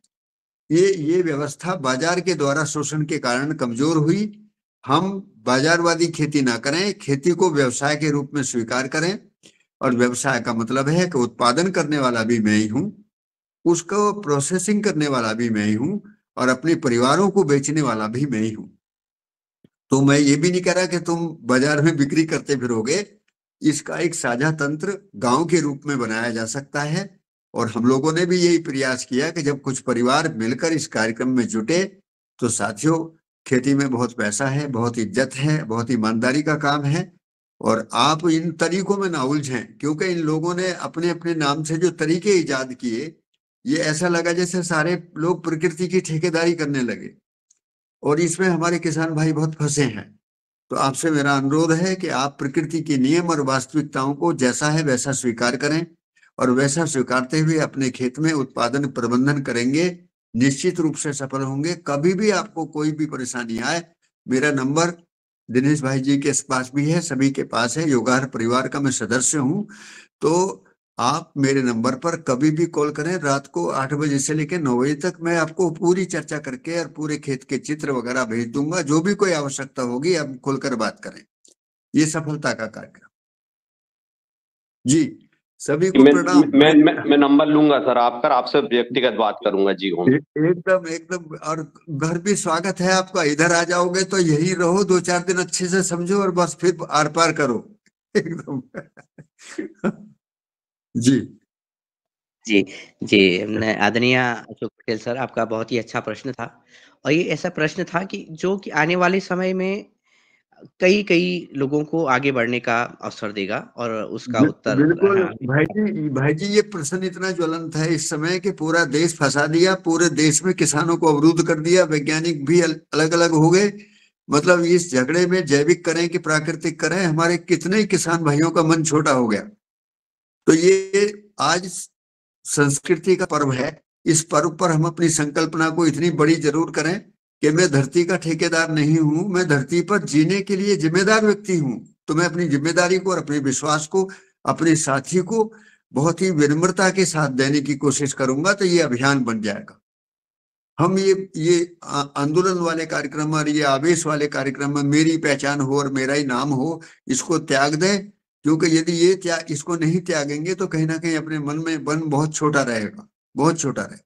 ये व्यवस्था बाजार के द्वारा शोषण के कारण कमजोर हुई। हम बाजारवादी खेती ना करें, खेती को व्यवसाय के रूप में स्वीकार करें। और व्यवसाय का मतलब है कि उत्पादन करने वाला भी मैं ही हूँ, उसको प्रोसेसिंग करने वाला भी मैं ही हूँ, और अपने परिवारों को बेचने वाला भी मैं ही हूँ। तो मैं ये भी नहीं कह रहा कि तुम बाजार में बिक्री करते फिरोगे। इसका एक साझा तंत्र गांव के रूप में बनाया जा सकता है। और हम लोगों ने भी यही प्रयास किया कि जब कुछ परिवार मिलकर इस कार्यक्रम में जुटे तो साथियों, खेती में बहुत पैसा है, बहुत इज्जत है, बहुत ईमानदारी का काम है। और आप इन तरीकों में ना उलझें, क्योंकि इन लोगों ने अपने अपने नाम से जो तरीके इजाद किए, ये ऐसा लगा जैसे सारे लोग प्रकृति की ठेकेदारी करने लगे, और इसमें हमारे किसान भाई बहुत फंसे हैं। तो आपसे मेरा अनुरोध है कि आप प्रकृति के नियम और वास्तविकताओं को जैसा है वैसा स्वीकार करें, और वैसा स्वीकारते हुए अपने खेत में उत्पादन प्रबंधन करेंगे, निश्चित रूप से सफल होंगे। कभी भी आपको कोई भी परेशानी आए, मेरा नंबर दिनेश भाई जी के पास भी है, सभी के पास है, योगाहार परिवार का मैं सदस्य हूँ। तो आप मेरे नंबर पर कभी भी कॉल करें, रात को 8 बजे से लेकर 9 बजे तक मैं आपको पूरी चर्चा करके और पूरे खेत के चित्र वगैरह भेज दूंगा। जो भी कोई आवश्यकता होगी आप खुलकर बात करें। ये सफलता का कार्यक्रम। जी, सभी को प्रणाम। मैं नंबर लूंगा सर आपका, आपसे व्यक्तिगत बात करूंगा जी। होम एकदम एकदम, और घर भी स्वागत है आपका। इधर आ जाओगे तो यही रहो, 2-4 दिन अच्छे से समझो और बस फिर आर पार करो एकदम। जी जी, जी। आदरणीय अशोक पटेल सर, आपका बहुत ही अच्छा प्रश्न था। और ये ऐसा प्रश्न था कि जो कि आने वाले समय में कई लोगों को आगे बढ़ने का अवसर देगा, और उसका उत्तर बिल्कुल हाँ, भाई जी, ये प्रश्न इतना ज्वलंत है इस समय कि पूरा देश फंसा दिया, पूरे देश में किसानों को अवरुद्ध कर दिया, वैज्ञानिक भी अलग अलग हो गए। मतलब इस झगड़े में जैविक करें कि प्राकृतिक करें, हमारे कितने ही किसान भाइयों का मन छोटा हो गया। तो ये आज संस्कृति का पर्व है। इस पर्व पर हम अपनी संकल्पना को इतनी बड़ी जरूर करें कि मैं धरती का ठेकेदार नहीं हूं, मैं धरती पर जीने के लिए जिम्मेदार व्यक्ति हूं। तो मैं अपनी जिम्मेदारी को और अपने विश्वास को अपने साथी को बहुत ही विनम्रता के साथ देने की कोशिश करूंगा, तो ये अभियान बन जाएगा। हम ये आंदोलन वाले कार्यक्रम और ये आवेश वाले कार्यक्रम में मेरी पहचान हो और मेरा ही नाम हो, इसको त्याग दें। क्योंकि यदि इसको नहीं त्यागेंगे तो कहीं ना कहीं अपने मन में मन बहुत छोटा रहेगा, बहुत छोटा रहेगा।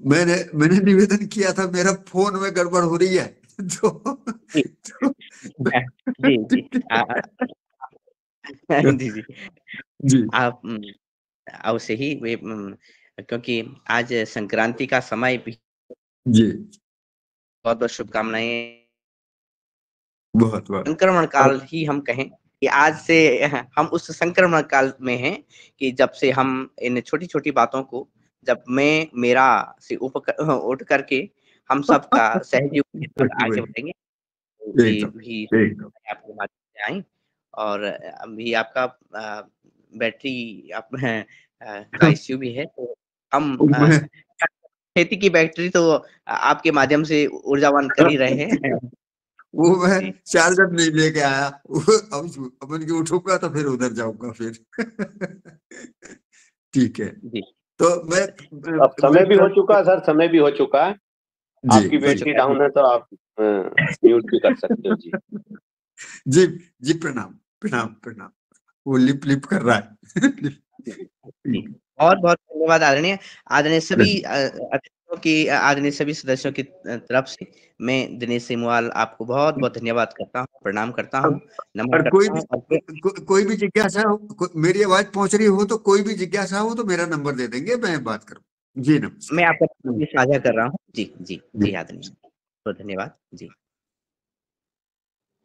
मैंने निवेदन किया था, मेरा फोन में गड़बड़ हो रही है जी जी जी आप अवश्य ही वे क्योंकि आज संक्रांति का समय भी, जी बहुत बहुत शुभकामनाएं। बहुत संक्रमण काल ही हम कहें कि आज से हम उस संक्रमण काल में हैं कि जब से हम इन छोटी छोटी बातों को, जब मैं मेरा से उठ करके हम सबका सहयोग आगे बढ़ेंगे। भी आपके माध्यम से आई, और अभी आपका बैटरी का इश्यू भी है, तो हम खेती की बैटरी तो आपके माध्यम से ऊर्जावान कर ही रहे हैं। वो मैं चार्जर नहीं लेके आया, अब अपन की उठूंगा तो फिर उधर जाऊंगा फिर। ठीक है, तो मैं अब समय भी हो चुका है सर, समय भी हो चुका है। आपकी बैटरी डाउन है तो आप म्यूट भी कर सकते हो जी। जी जी, प्रणाम प्रणाम प्रणाम। वो लिप कर रहा है। बहुत बहुत धन्यवाद आदरणीय सभी अतिथियों की, आदरणीय सभी सदस्यों की तरफ से मैं दिनेश सिमवाल आपको बहुत बहुत धन्यवाद करता हूँ, प्रणाम करता हूँ, नमन करता हूँ। कोई भी जिज्ञासा हो, मेरी आवाज पहुंच रही हो तो कोई भी जिज्ञासा हो तो मेरा नंबर दे देंगे, मैं बात करूँ। जी नमस्कार। मैं आपका साझा कर रहा हूँ। जी जी जी आदरणीय, बहुत धन्यवाद जी।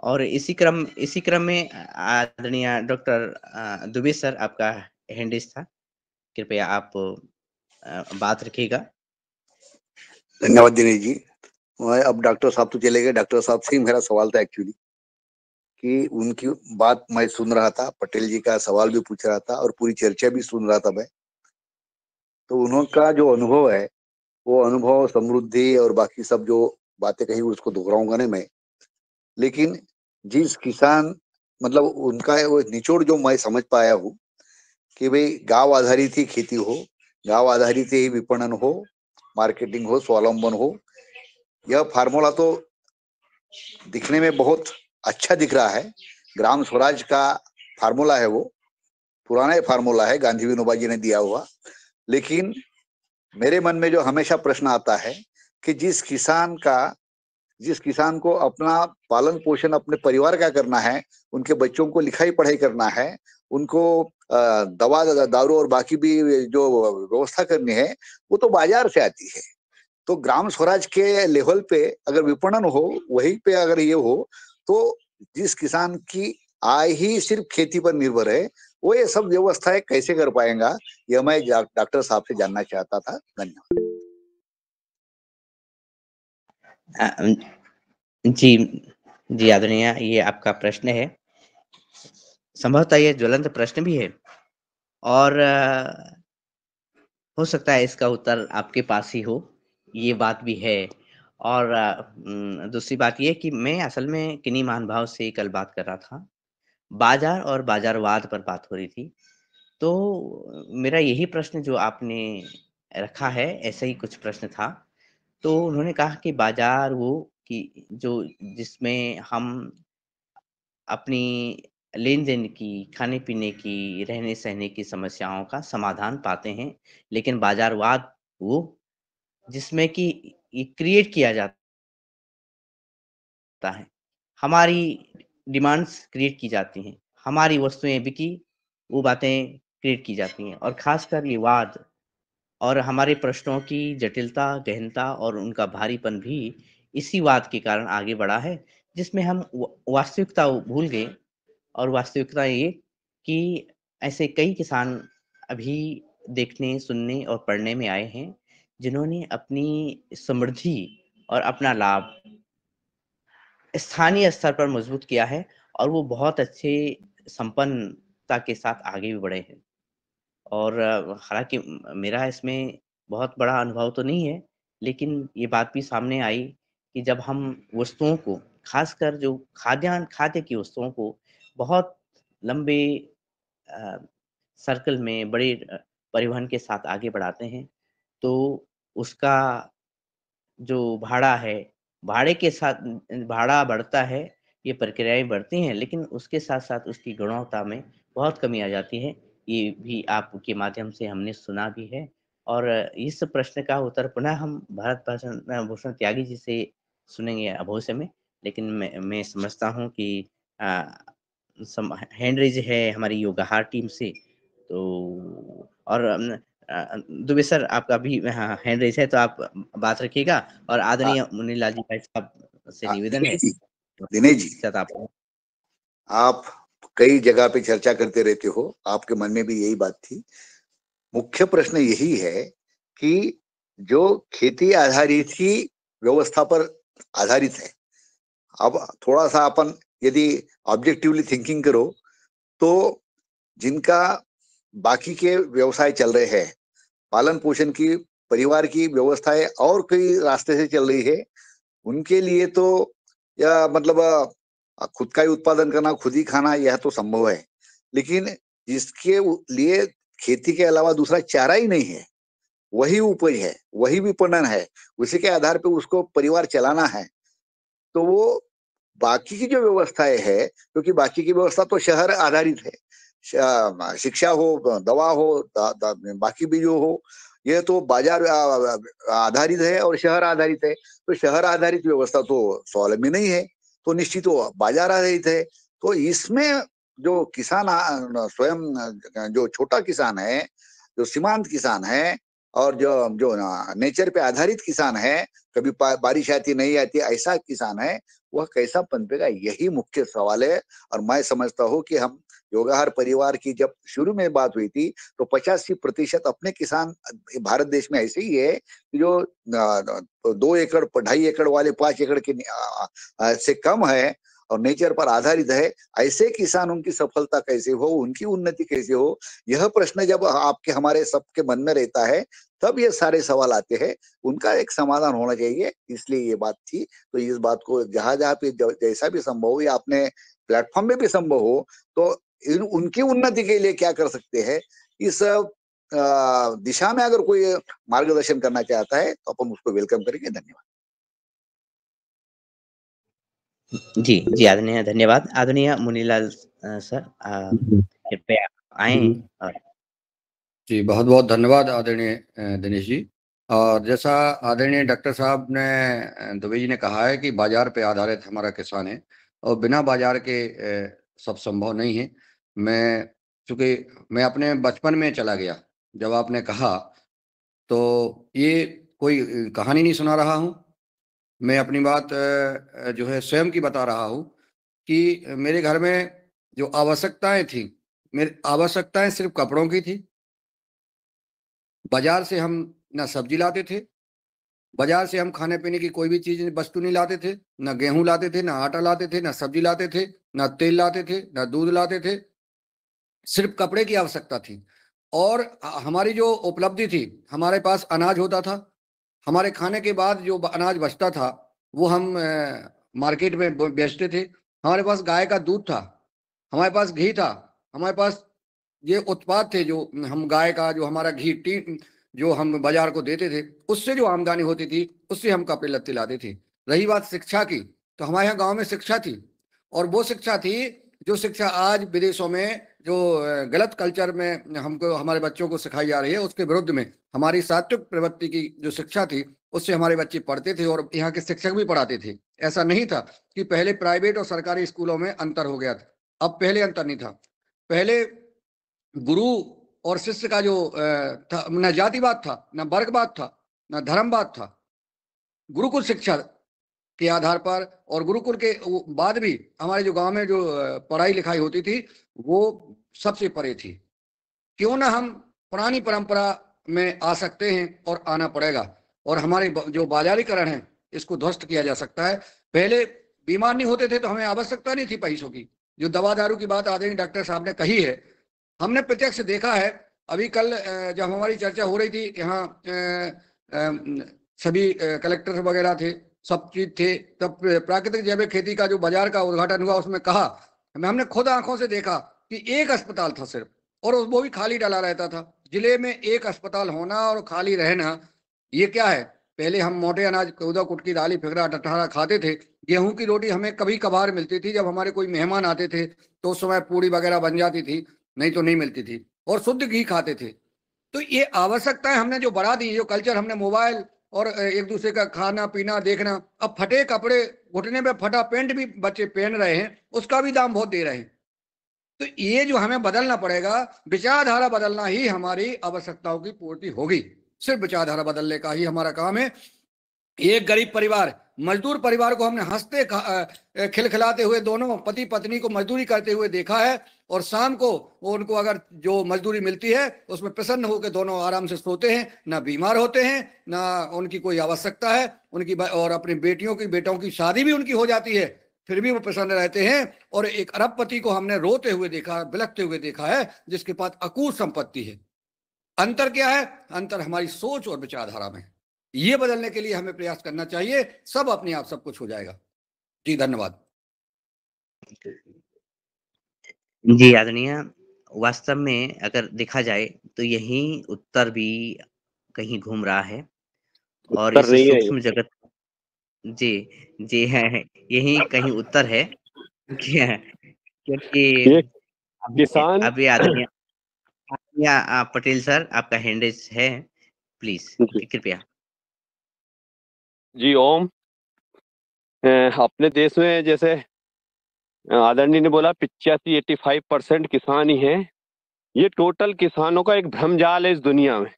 और इसी क्रम में आदरणीय डॉक्टर दुबे सर, आपका हैंड रेज़ था, कृपया आप बात रखिएगा। धन्यवाद दिनेश जी। अब डॉक्टर साहब तो चले गए, डॉक्टर साहब से ही मेरा सवाल था एक्चुअली, कि उनकी बात मैं सुन रहा था, पटेल जी का सवाल भी पूछ रहा था और पूरी चर्चा भी सुन रहा था मैं। तो उनका जो अनुभव है, वो अनुभव, समृद्धि और बाकी सब जो बातें कही उसको दोहराऊंगा नहीं मैं, लेकिन जिस किसान, मतलब उनका वो निचोड़ जो मैं समझ पाया हूँ कि भाई गांव आधारित ही खेती हो, गांव आधारित ही विपणन हो, मार्केटिंग हो, स्वावलंबन हो। यह फार्मूला तो दिखने में बहुत अच्छा दिख रहा है, ग्राम स्वराज का फार्मूला है, वो पुराना फार्मूला है, गांधी विनोबा जी ने दिया हुआ। लेकिन मेरे मन में जो हमेशा प्रश्न आता है कि जिस किसान को अपना पालन पोषण अपने परिवार का करना है, उनके बच्चों को लिखाई पढ़ाई करना है, उनको दवा दारू और बाकी भी जो व्यवस्था करनी है, वो तो बाजार से आती है। तो ग्राम स्वराज के लेवल पे अगर विपणन हो, वहीं पे अगर ये हो, तो जिस किसान की आय ही सिर्फ खेती पर निर्भर है, वो ये सब व्यवस्थाएं कैसे कर पाएगा, यह मैं डॉक्टर साहब से जानना चाहता था। धन्यवाद। जी आदरणीय, ये आपका प्रश्न है, संभवतः ये ज्वलंत प्रश्न भी है और हो सकता है इसका उत्तर आपके पास ही हो, ये बात भी है। और दूसरी बात ये कि मैं असल में किन्हीं महानुभाव से कल बात कर रहा था, बाजार और बाजारवाद पर बात हो रही थी। तो मेरा यही प्रश्न जो आपने रखा है, ऐसा ही कुछ प्रश्न था। तो उन्होंने कहा कि बाजार वो कि जो जिसमें हम अपनी लेन-देन की, खाने-पीने की, रहने-सहने की समस्याओं का समाधान पाते हैं। लेकिन बाज़ारवाद वो जिसमें कि ये क्रिएट किया जाता है। हमारी डिमांड्स क्रिएट की जाती हैं, हमारी वस्तुएँ बिकी, वो बातें क्रिएट की जाती हैं और ख़ासकर ये वाद और हमारे प्रश्नों की जटिलता, गहनता और उनका भारीपन भी इसी वाद के कारण आगे बढ़ा है, जिसमें हम वास्तविकता भूल गए। और वास्तविकता ये कि ऐसे कई किसान अभी देखने, सुनने और पढ़ने में आए हैं, जिन्होंने अपनी समृद्धि और अपना लाभ स्थानीय स्तर पर मजबूत किया है और वो बहुत अच्छे संपन्नता के साथ आगे भी बढ़े हैं। और हालाँकि मेरा इसमें बहुत बड़ा अनुभव तो नहीं है, लेकिन ये बात भी सामने आई कि जब हम वस्तुओं को, खासकर जो खाद्य की वस्तुओं को बहुत लंबे अ, सर्कल में बड़े परिवहन के साथ आगे बढ़ाते हैं, तो उसका जो भाड़ा है, भाड़े के साथ भाड़ा बढ़ता है, ये प्रक्रियाएँ बढ़ती हैं, लेकिन उसके साथ-साथ उसकी गुणवत्ता में बहुत कमी आ जाती है। ये भी आपके माध्यम से हमने सुना भी है और इस प्रश्न का उत्तर पुनः हम भरत भूषण त्यागी जी से सुनेंगे भविष्य में। लेकिन मैं समझता हूँ कि अ, हैंड रेज़ है हमारी योगाहार टीम से, तो और दुबे सर आपका भी हाँ, हैंड रेज़ है तो आप बात रखिएगा और आदरणीय मुनीलाल जी भाई साहब से निवेदन है। दिनेश जी, आप आप कई जगह पे चर्चा करते रहते हो, आपके मन में भी यही बात थी। मुख्य प्रश्न यही है कि जो खेती आधारित ही व्यवस्था पर आधारित है, अब थोड़ा सा अपन यदि ऑब्जेक्टिवली थिंकिंग करो, तो जिनका बाकी के व्यवसाय चल रहे हैं, पालन पोषण की, परिवार की व्यवस्थाएं और कई रास्ते से चल रही है, उनके लिए तो या मतलब खुद का ही उत्पादन करना, खुद ही खाना, यह तो संभव है। लेकिन जिसके लिए खेती के अलावा दूसरा चारा ही नहीं है, वही उपज है, वही विपणन है, उसी के आधार पे उसको परिवार चलाना है, तो वो बाकी की जो व्यवस्थाएं है, क्योंकि बाकी की व्यवस्था तो शहर आधारित है, शिक्षा हो, दवा हो, बाकी भी जो हो, ये तो बाजार आधारित है और शहर आधारित है। तो शहर आधारित व्यवस्था तो स्वावलंबी नहीं है, तो निश्चित वो बाजार आधारित है। तो इसमें जो किसान स्वयं जो छोटा किसान है, जो सीमांत किसान है, और जो जो नेचर पे आधारित किसान है, कभी बारिश आती नहीं आती ऐसा किसान है, वह कैसा पनपेगा, यही मुख्य सवाल है। और मैं समझता हूँ कि हम योगाहार परिवार की जब शुरू में बात हुई थी तो 85% अपने किसान भारत देश में ऐसे ही है कि जो 2 एकड़ 2.5 एकड़ वाले 5 एकड़ के से कम है और नेचर पर आधारित है, ऐसे किसान उनकी सफलता कैसे हो, उनकी उन्नति कैसे हो, यह प्रश्न जब आपके हमारे सबके मन में रहता है तब ये सारे सवाल आते हैं। उनका एक समाधान होना चाहिए, इसलिए ये बात थी। तो इस बात को जहां जहां पे जैसा भी संभव हो या अपने प्लेटफॉर्म में भी संभव हो तो उनकी उन्नति के लिए क्या कर सकते हैं, इस दिशा में अगर कोई मार्गदर्शन करना चाहता है तो अपन उसको वेलकम करेंगे। धन्यवाद। जी जी आदरणीय, धन्यवाद। आदरणीय मुनीलाल सर, कृपया आए। और जी बहुत बहुत धन्यवाद आदरणीय दिनेश जी। और जैसा आदरणीय डॉक्टर साहब ने दुबे जी ने कहा है कि बाजार पे आधारित हमारा किसान है और बिना बाजार के सब संभव नहीं है। चूंकि मैं अपने बचपन में चला गया जब आपने कहा, तो ये कोई कहानी नहीं सुना रहा हूँ, मैं अपनी बात जो है स्वयं की बता रहा हूँ कि मेरे घर में जो आवश्यकताएं थी, मेरी आवश्यकताएं सिर्फ कपड़ों की थी। बाजार से हम ना सब्जी लाते थे, बाजार से हम खाने पीने की कोई भी चीज वस्तु नहीं लाते थे, ना गेहूं लाते थे, ना आटा लाते थे, ना सब्जी लाते थे, ना तेल लाते थे, ना दूध लाते थे। सिर्फ कपड़े की आवश्यकता थी। और हमारी जो उपलब्धि थी, हमारे पास अनाज होता था, हमारे खाने के बाद जो अनाज बचता था वो हम मार्केट में बेचते थे। हमारे पास गाय का दूध था, हमारे पास घी था, हमारे पास ये उत्पाद थे जो हम गाय का जो हमारा घी जो हम बाजार को देते थे, उससे जो आमदनी होती थी उससे हम कपड़े लत्ते लाते थे। रही बात शिक्षा की, तो हमारे यहाँ गांव में शिक्षा थी, और वो शिक्षा थी जो शिक्षा आज विदेशों में जो गलत कल्चर में हमको हमारे बच्चों को सिखाई जा रही है, उसके विरुद्ध में हमारी सात्विक प्रवृत्ति की जो शिक्षा थी उससे हमारे बच्चे पढ़ते थे और यहाँ के शिक्षक भी पढ़ाते थे। ऐसा नहीं था कि पहले प्राइवेट और सरकारी स्कूलों में अंतर हो गया था, अब पहले अंतर नहीं था। पहले गुरु और शिष्य का जो था, न जातिवाद था, न वर्गवाद था, न धर्मवाद था। गुरुकुल शिक्षा के आधार पर और गुरुकुल के बाद भी हमारे जो गांव में जो पढ़ाई लिखाई होती थी वो सबसे परे थी। क्यों ना हम पुरानी परंपरा में आ सकते हैं और आना पड़ेगा, और हमारे जो बाजारीकरण है इसको ध्वस्त किया जा सकता है। पहले बीमार नहीं होते थे तो हमें आवश्यकता नहीं थी पैसों की। जो दवा दारू की बात आदरणीय डॉक्टर साहब ने कही है, हमने प्रत्यक्ष देखा है। अभी कल जब हमारी चर्चा हो रही थी, यहाँ सभी कलेक्टर वगैरह थे, सब चीज थे, तब प्राकृतिक जैविक खेती का जो बाजार का उद्घाटन हुआ उसमें कहा, हमने खुद आंखों से देखा कि एक अस्पताल था सिर्फ, और वो भी खाली डाला रहता था। जिले में एक अस्पताल होना और खाली रहना, ये क्या है? पहले हम मोटे अनाज उदा कुटकी दाली फिगरा टठारा खाते थे। गेहूं की रोटी हमें कभी कभार मिलती थी, जब हमारे कोई मेहमान आते थे तो उस समय पूड़ी वगैरह बन जाती थी, नहीं तो नहीं मिलती थी, और शुद्ध घी खाते थे। तो ये आवश्यकताएं हमने जो बढ़ा दी, जो कल्चर हमने मोबाइल और एक दूसरे का खाना पीना देखना, अब फटे कपड़े, घुटने पे फटा पेंट भी बच्चे पहन रहे हैं, उसका भी दाम बहुत दे रहे हैं। तो ये जो हमें बदलना पड़ेगा, विचारधारा बदलना ही हमारी आवश्यकताओं की पूर्ति होगी। सिर्फ विचारधारा बदलने का ही हमारा काम है। एक गरीब परिवार, मजदूर परिवार को हमने हंसते खिलखिलाते हुए दोनों पति पत्नी को मजदूरी करते हुए देखा है, और शाम को उनको अगर जो मजदूरी मिलती है उसमें प्रसन्न होकर दोनों आराम से सोते हैं, ना बीमार होते हैं, ना उनकी कोई आवश्यकता है उनकी, और अपनी बेटियों की बेटों की शादी भी उनकी हो जाती है, फिर भी वो प्रसन्न रहते हैं। और एक अरबपति को हमने रोते हुए देखा, बिलखते हुए देखा है, जिसके पास अकूत संपत्ति है। अंतर क्या है? अंतर हमारी सोच और विचारधारा में। ये बदलने के लिए हमें प्रयास करना चाहिए, सब अपने आप सब कुछ हो जाएगा। जी धन्यवाद। जी आदरणीय, वास्तव में अगर देखा जाए तो यही उत्तर भी कहीं घूम रहा है, और इस सूक्ष्म जगत, जी जी है, यही कहीं उत्तर है। क्योंकि किसान अभी आदरणीय पटेल सर, आपका हैंड रेज है, प्लीज कृपया। जी ओम। अपने देश में जैसे आदरणीय ने बोला 85-85% किसान ही हैं। ये टोटल किसानों का एक भ्रमजाल है इस दुनिया में।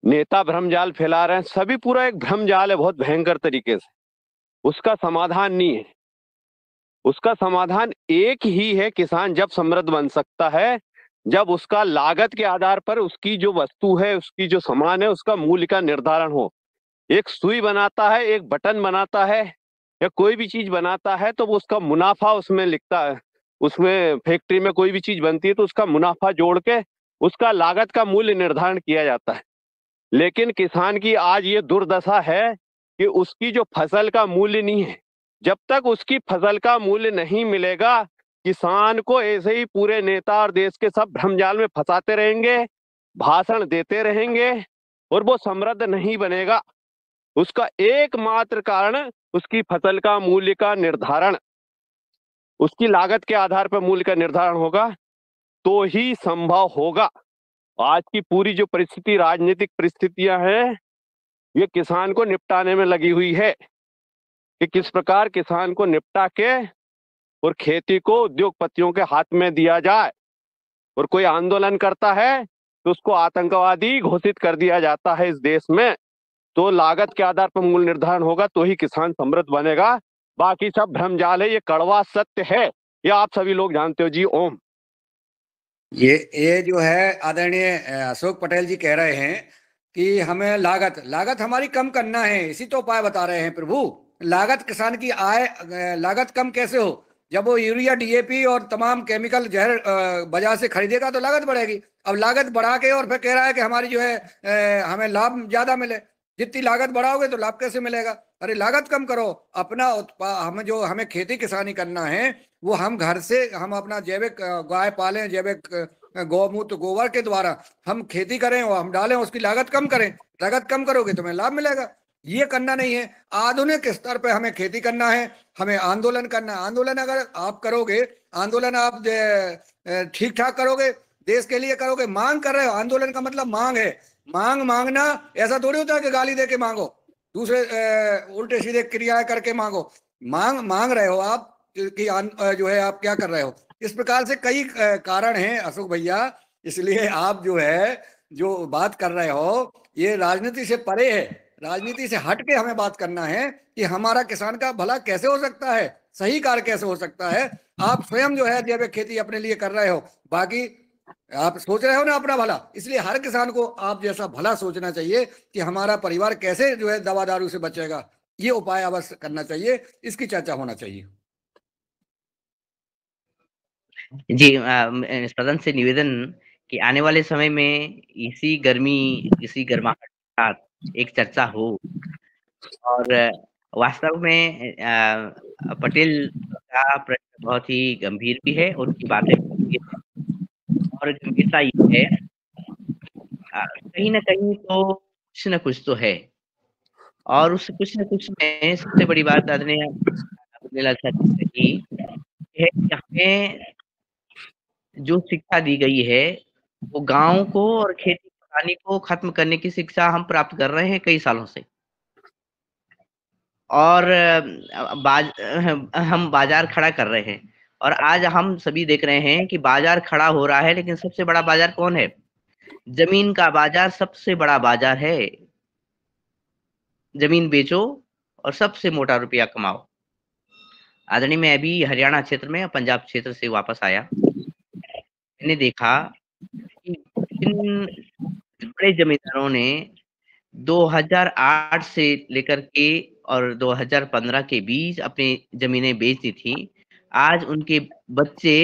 नेता भ्रमजाल फैला रहे हैं, सभी पूरा एक भ्रमजाल है बहुत भयंकर तरीके से। उसका समाधान नहीं है। उसका समाधान एक ही है, किसान जब समृद्ध बन सकता है जब उसका लागत के आधार पर उसकी जो वस्तु है, उसकी जो सामान है, उसका मूल्य का निर्धारण हो। एक सुई बनाता है, एक बटन बनाता है या कोई भी चीज बनाता है तो वो उसका मुनाफा उसमें लिखता है। उसमें फैक्ट्री में कोई भी चीज बनती है तो उसका मुनाफा जोड़ के उसका लागत का मूल्य निर्धारण किया जाता है। लेकिन किसान की आज ये दुर्दशा है कि उसकी जो फसल का मूल्य नहीं है। जब तक उसकी फसल का मूल्य नहीं मिलेगा, किसान को ऐसे ही पूरे नेता और देश के सब भ्रमजाल में फंसाते रहेंगे, भाषण देते रहेंगे और वो समृद्ध नहीं बनेगा। उसका एकमात्र कारण उसकी फसल का मूल्य का निर्धारण, उसकी लागत के आधार पर मूल्य का निर्धारण होगा तो ही संभव होगा। आज की पूरी जो परिस्थिति, राजनीतिक परिस्थितियां हैं, ये किसान को निपटाने में लगी हुई है कि किस प्रकार किसान को निपटा के और खेती को उद्योगपतियों के हाथ में दिया जाए। और कोई आंदोलन करता है तो उसको आतंकवादी घोषित कर दिया जाता है इस देश में। तो लागत के आधार पर मूल्य निर्धारण होगा तो ही किसान समृद्ध बनेगा, बाकी सब भ्रमजाल है। ये कड़वा सत्य है, ये आप सभी लोग जानते हो। जी ओम। ये जो है आदरणीय अशोक पटेल जी कह रहे हैं कि हमें लागत हमारी कम करना है, इसी तो उपाय बता रहे हैं प्रभु। लागत किसान की लागत कम कैसे हो? जब वो यूरिया डीएपी और तमाम केमिकल जहर बाजार से खरीदेगा तो लागत बढ़ेगी। अब लागत बढ़ा के और फिर कह रहा है कि हमारी जो है हमें लाभ ज्यादा मिले। जितनी लागत बढ़ाओगे तो लाभ कैसे मिलेगा? अरे लागत कम करो। अपना हमें खेती किसानी करना है वो हम घर से हम अपना जैविक गाय पालें, जैविक गौमूत्र गोबर के द्वारा हम खेती करें और हम डालें, उसकी लागत कम करें। लागत कम करोगे तो हमें लाभ मिलेगा। ये करना नहीं है। आधुनिक स्तर पे हमें खेती करना है, हमें आंदोलन करना है। आंदोलन अगर आप करोगे, आंदोलन आप ठीक ठाक करोगे, देश के लिए करोगे, मांग कर रहे हो। आंदोलन का मतलब मांग है। मांगना ऐसा थोड़ी होता है कि गाली दे के मांगो, दूसरे उल्टे सीधे क्रियाएं करके मांगो। मांग रहे हो आप कि जो है आप क्या कर रहे हो। इस प्रकार से कई कारण हैं अशोक भैया। इसलिए आप जो है जो बात कर रहे हो ये राजनीति से परे है। राजनीति से हट के हमें बात करना है कि हमारा किसान का भला कैसे हो सकता है, सही कार्य कैसे हो सकता है। आप स्वयं जो है जैविक खेती अपने लिए कर रहे हो, बाकी आप सोच रहे हो ना अपना भला। इसलिए हर किसान को आप जैसा भला सोचना चाहिए कि हमारा परिवार कैसे जो है दवा दारू से बचेगा। ये उपाय अवश्य करना चाहिए, इसकी चर्चा होना चाहिए। जी सदन से निवेदन कि आने वाले समय में इसी गर्माहट के साथ एक चर्चा हो। और वास्तव में पटेल का प्रश्न बहुत ही गंभीर भी है, उनकी बातें गंभीर है। और गंभीरता ये है कहीं ना कहीं तो कुछ न कुछ तो है, और उस कुछ न कुछ में सबसे बड़ी बात आदरणीय कही है कि हमें जो शिक्षा दी गई है वो गांव को और खेती किसानी को खत्म करने की शिक्षा हम प्राप्त कर रहे हैं कई सालों से। और हम बाजार खड़ा कर रहे हैं, और आज हम सभी देख रहे हैं कि बाजार खड़ा हो रहा है, लेकिन सबसे बड़ा बाजार कौन है? जमीन का बाजार सबसे बड़ा बाजार है। जमीन बेचो और सबसे मोटा रुपया कमाओ। आदरणीय मैं अभी हरियाणा क्षेत्र में, पंजाब क्षेत्र से वापस आया। मैंने देखा कि इन बड़े जमींदारों ने 2008 से लेकर के और 2015 के बीच अपनी जमीनें बेच दी थी। आज उनके बच्चे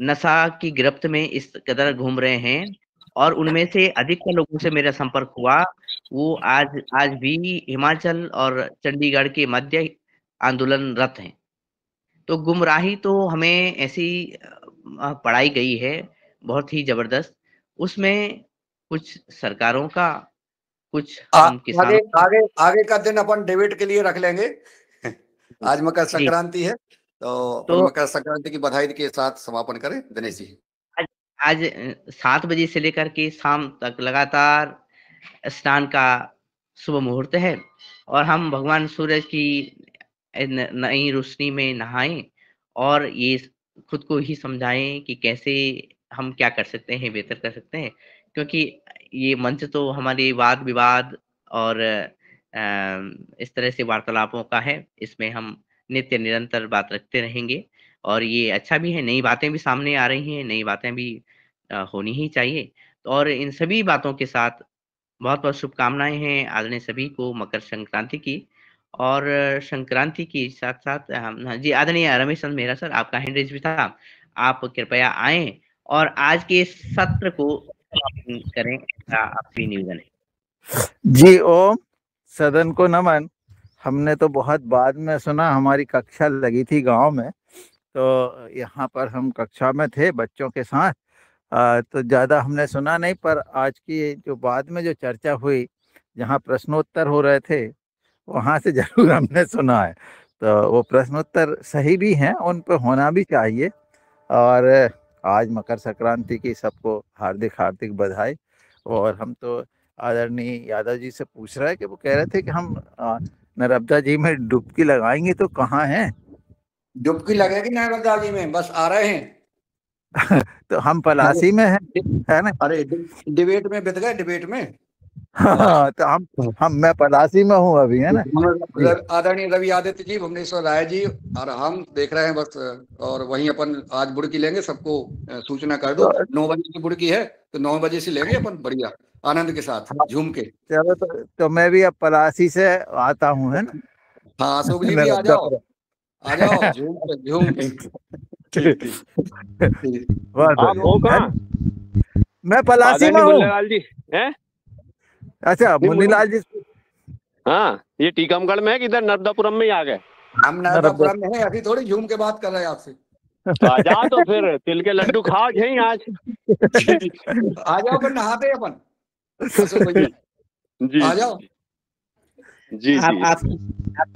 नशा की गिरफ्त में इस कदर घूम रहे हैं, और उनमें से अधिकतर लोगों से मेरा संपर्क हुआ, वो आज भी हिमाचल और चंडीगढ़ के मध्य आंदोलनरत हैं। तो गुमराही तो हमें ऐसी पढ़ाई गई है बहुत ही जबरदस्त। उसमें कुछ सरकारों का, कुछ हम किसानों आगे का दिन अपन डिबेट के लिए रख लेंगे। आज मकर संक्रांति है तो मकर संक्रांति की बधाई के साथ समापन करें। दिनेश जी, आज 7 बजे से लेकर के शाम तक लगातार स्नान का शुभ मुहूर्त है, और हम भगवान सूरज की नई रोशनी में नहाएं और ये खुद को ही समझाएं कि कैसे हम क्या कर सकते हैं, बेहतर कर सकते हैं। क्योंकि ये मंच तो हमारे वाद विवाद और इस तरह से वार्तालापों का है। इसमें हम नित्य निरंतर बात रखते रहेंगे और ये अच्छा भी है, नई बातें भी सामने आ रही हैं, नई बातें भी होनी ही चाहिए। और इन सभी बातों के साथ बहुत-बहुत शुभकामनाएँ हैं आदरणीय सभी को मकर संक्रांति की। और संक्रांति के साथ-साथ जी, आदरणीय रमेश चंद्र मेहरा सर, आपका हैंड रेज़ भी था। आप कृपया आएँ और आज के सत्र को करें, ऐसा आपसे निवेदन है। जी ओम, सदन को नमन। हमने तो बहुत बाद में सुना, हमारी कक्षा लगी थी गांव में, तो यहाँ पर हम कक्षा में थे बच्चों के साथ, तो ज़्यादा हमने सुना नहीं, पर आज की जो बाद में जो चर्चा हुई, जहाँ प्रश्नोत्तर हो रहे थे, वहाँ से जरूर हमने सुना है। तो वो प्रश्नोत्तर सही भी हैं, उन पर होना भी चाहिए। और आज मकर संक्रांति की सबको हार्दिक हार्दिक बधाई। और हम तो आदरणीय यादव जी से पूछ रहे हैं कि वो कह रहे थे कि हम नर्मदा जी में डुबकी लगाएंगे, तो कहाँ हैं? डुबकी लगेगी नर्मदा जी में, बस आ रहे हैं। तो हम पलासी में हैं, है ना? अरे डिबेट में बित गए, डिबेट में। हाँ, तो मैं पलासी में हूँ अभी, है ना? आदरणीय रवि आदित्य जी, भुवनेश्वर राय जी और हम देख रहे हैं बस। और वहीं अपन आज बुड़की लेंगे, सबको सूचना कर दो। 9 बजे की बुड़की है, तो 9 बजे से लेंगे अपन, बढ़िया आनंद के साथ झूम के। चलो, तो मैं भी अब पलासी से आता हूँ, है ना? हाँ, अशोक जी भी आ जाओ, झूम के। आप हो कहाँ? मैं पलासी में हूँ। जी हैं? अच्छा, मुन्नीलाल जी। हाँ, ये टीकमगढ़ में है कि इधर नर्मदापुरम में ही आ गए? हम नर्मदापुरम में हैं, अभी थोड़ी झूम के बात कर रहे हैं आपसे। आ जाओ तो फिर तिल के लड्डू खाओ यहीं आज। आ जाओ, फिर नहाते अपन। जी आ जाओ। जी जी,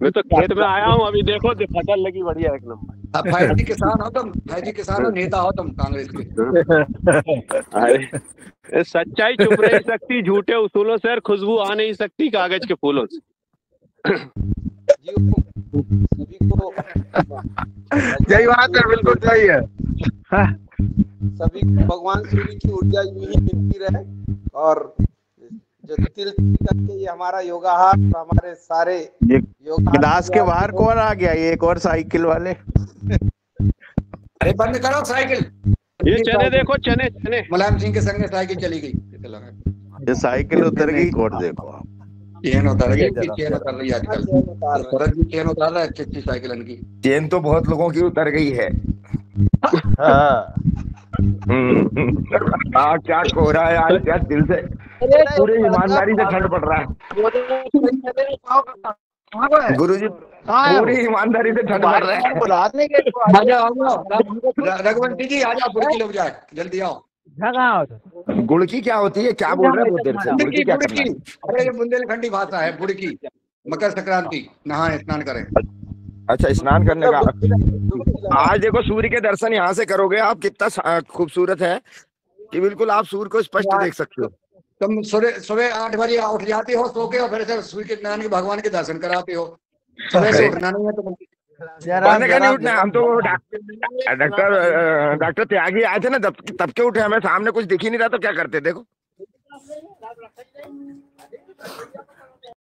मैं तो खेत में आया हूँ अभी, देखो फसल लगी बढ़िया एक नंबर। 5G किसान हो तुम, 5G किसान हो, नेता हो तुम कांग्रेस के। अरे सच्चाई छुप नहीं सकती झूठे उसूलों से, और खुशबू आ नहीं सकती कागज के फूलों से। सही बात है, बिल्कुल सही है। सभी भगवान सूर्य की ऊर्जा यूं ही मिलती रहे। और जो तिल करके ये हमारा योगाहार, हमारे सारे गिलास के बाहर कौन आ गया? ये एक और साइकिल वाले। अरे बंद करो साइकिल। ये चने देखो, चने मुलायम सिंह के संग साइकिल चली गई। ये साइकिल उतर गई, कोट देखो आप। चेन उतर गई, चेन उतर रही है आजकल। शरद जी चेन उतार रहा है, अच्छी साइकिल इनकी। चेन तो बहुत लोगों की उतर गई है। क्या हो रहा है आज, क्या दिल से, पूरी ईमानदारी से ठंड पड़ रहा है गुरुजी, पूरी ईमानदारी से ठंड पड़ रहा है। रघुवंशी जी आ जाओ, बुड़की लग जाए, जल्दी आओ। गुड़की क्या होती है, क्या बोल रहे हैं बहुत देर से? बुड़की, अरे ये बुंदेलखंडी भाषा है बुड़की। मकर संक्रांति, नहाएं स्नान करें। अच्छा, स्नान करने का। आज देखो सूर्य के दर्शन यहाँ से करोगे आप, कितना खूबसूरत है कि बिल्कुल आप सूर्य को स्पष्ट देख सकते हो। तुम सुबह 8 बजे उठ जाते हो सो के, और फिर से सूर्य के नारायण के भगवान के दर्शन कराते हो। सुबह से उठना नहीं है तो नहीं उठना। हम तो डॉक्टर त्यागी आए थे ना, तब के उठे, हमें सामने कुछ दिख ही नहीं रहा, तो क्या करते? देखो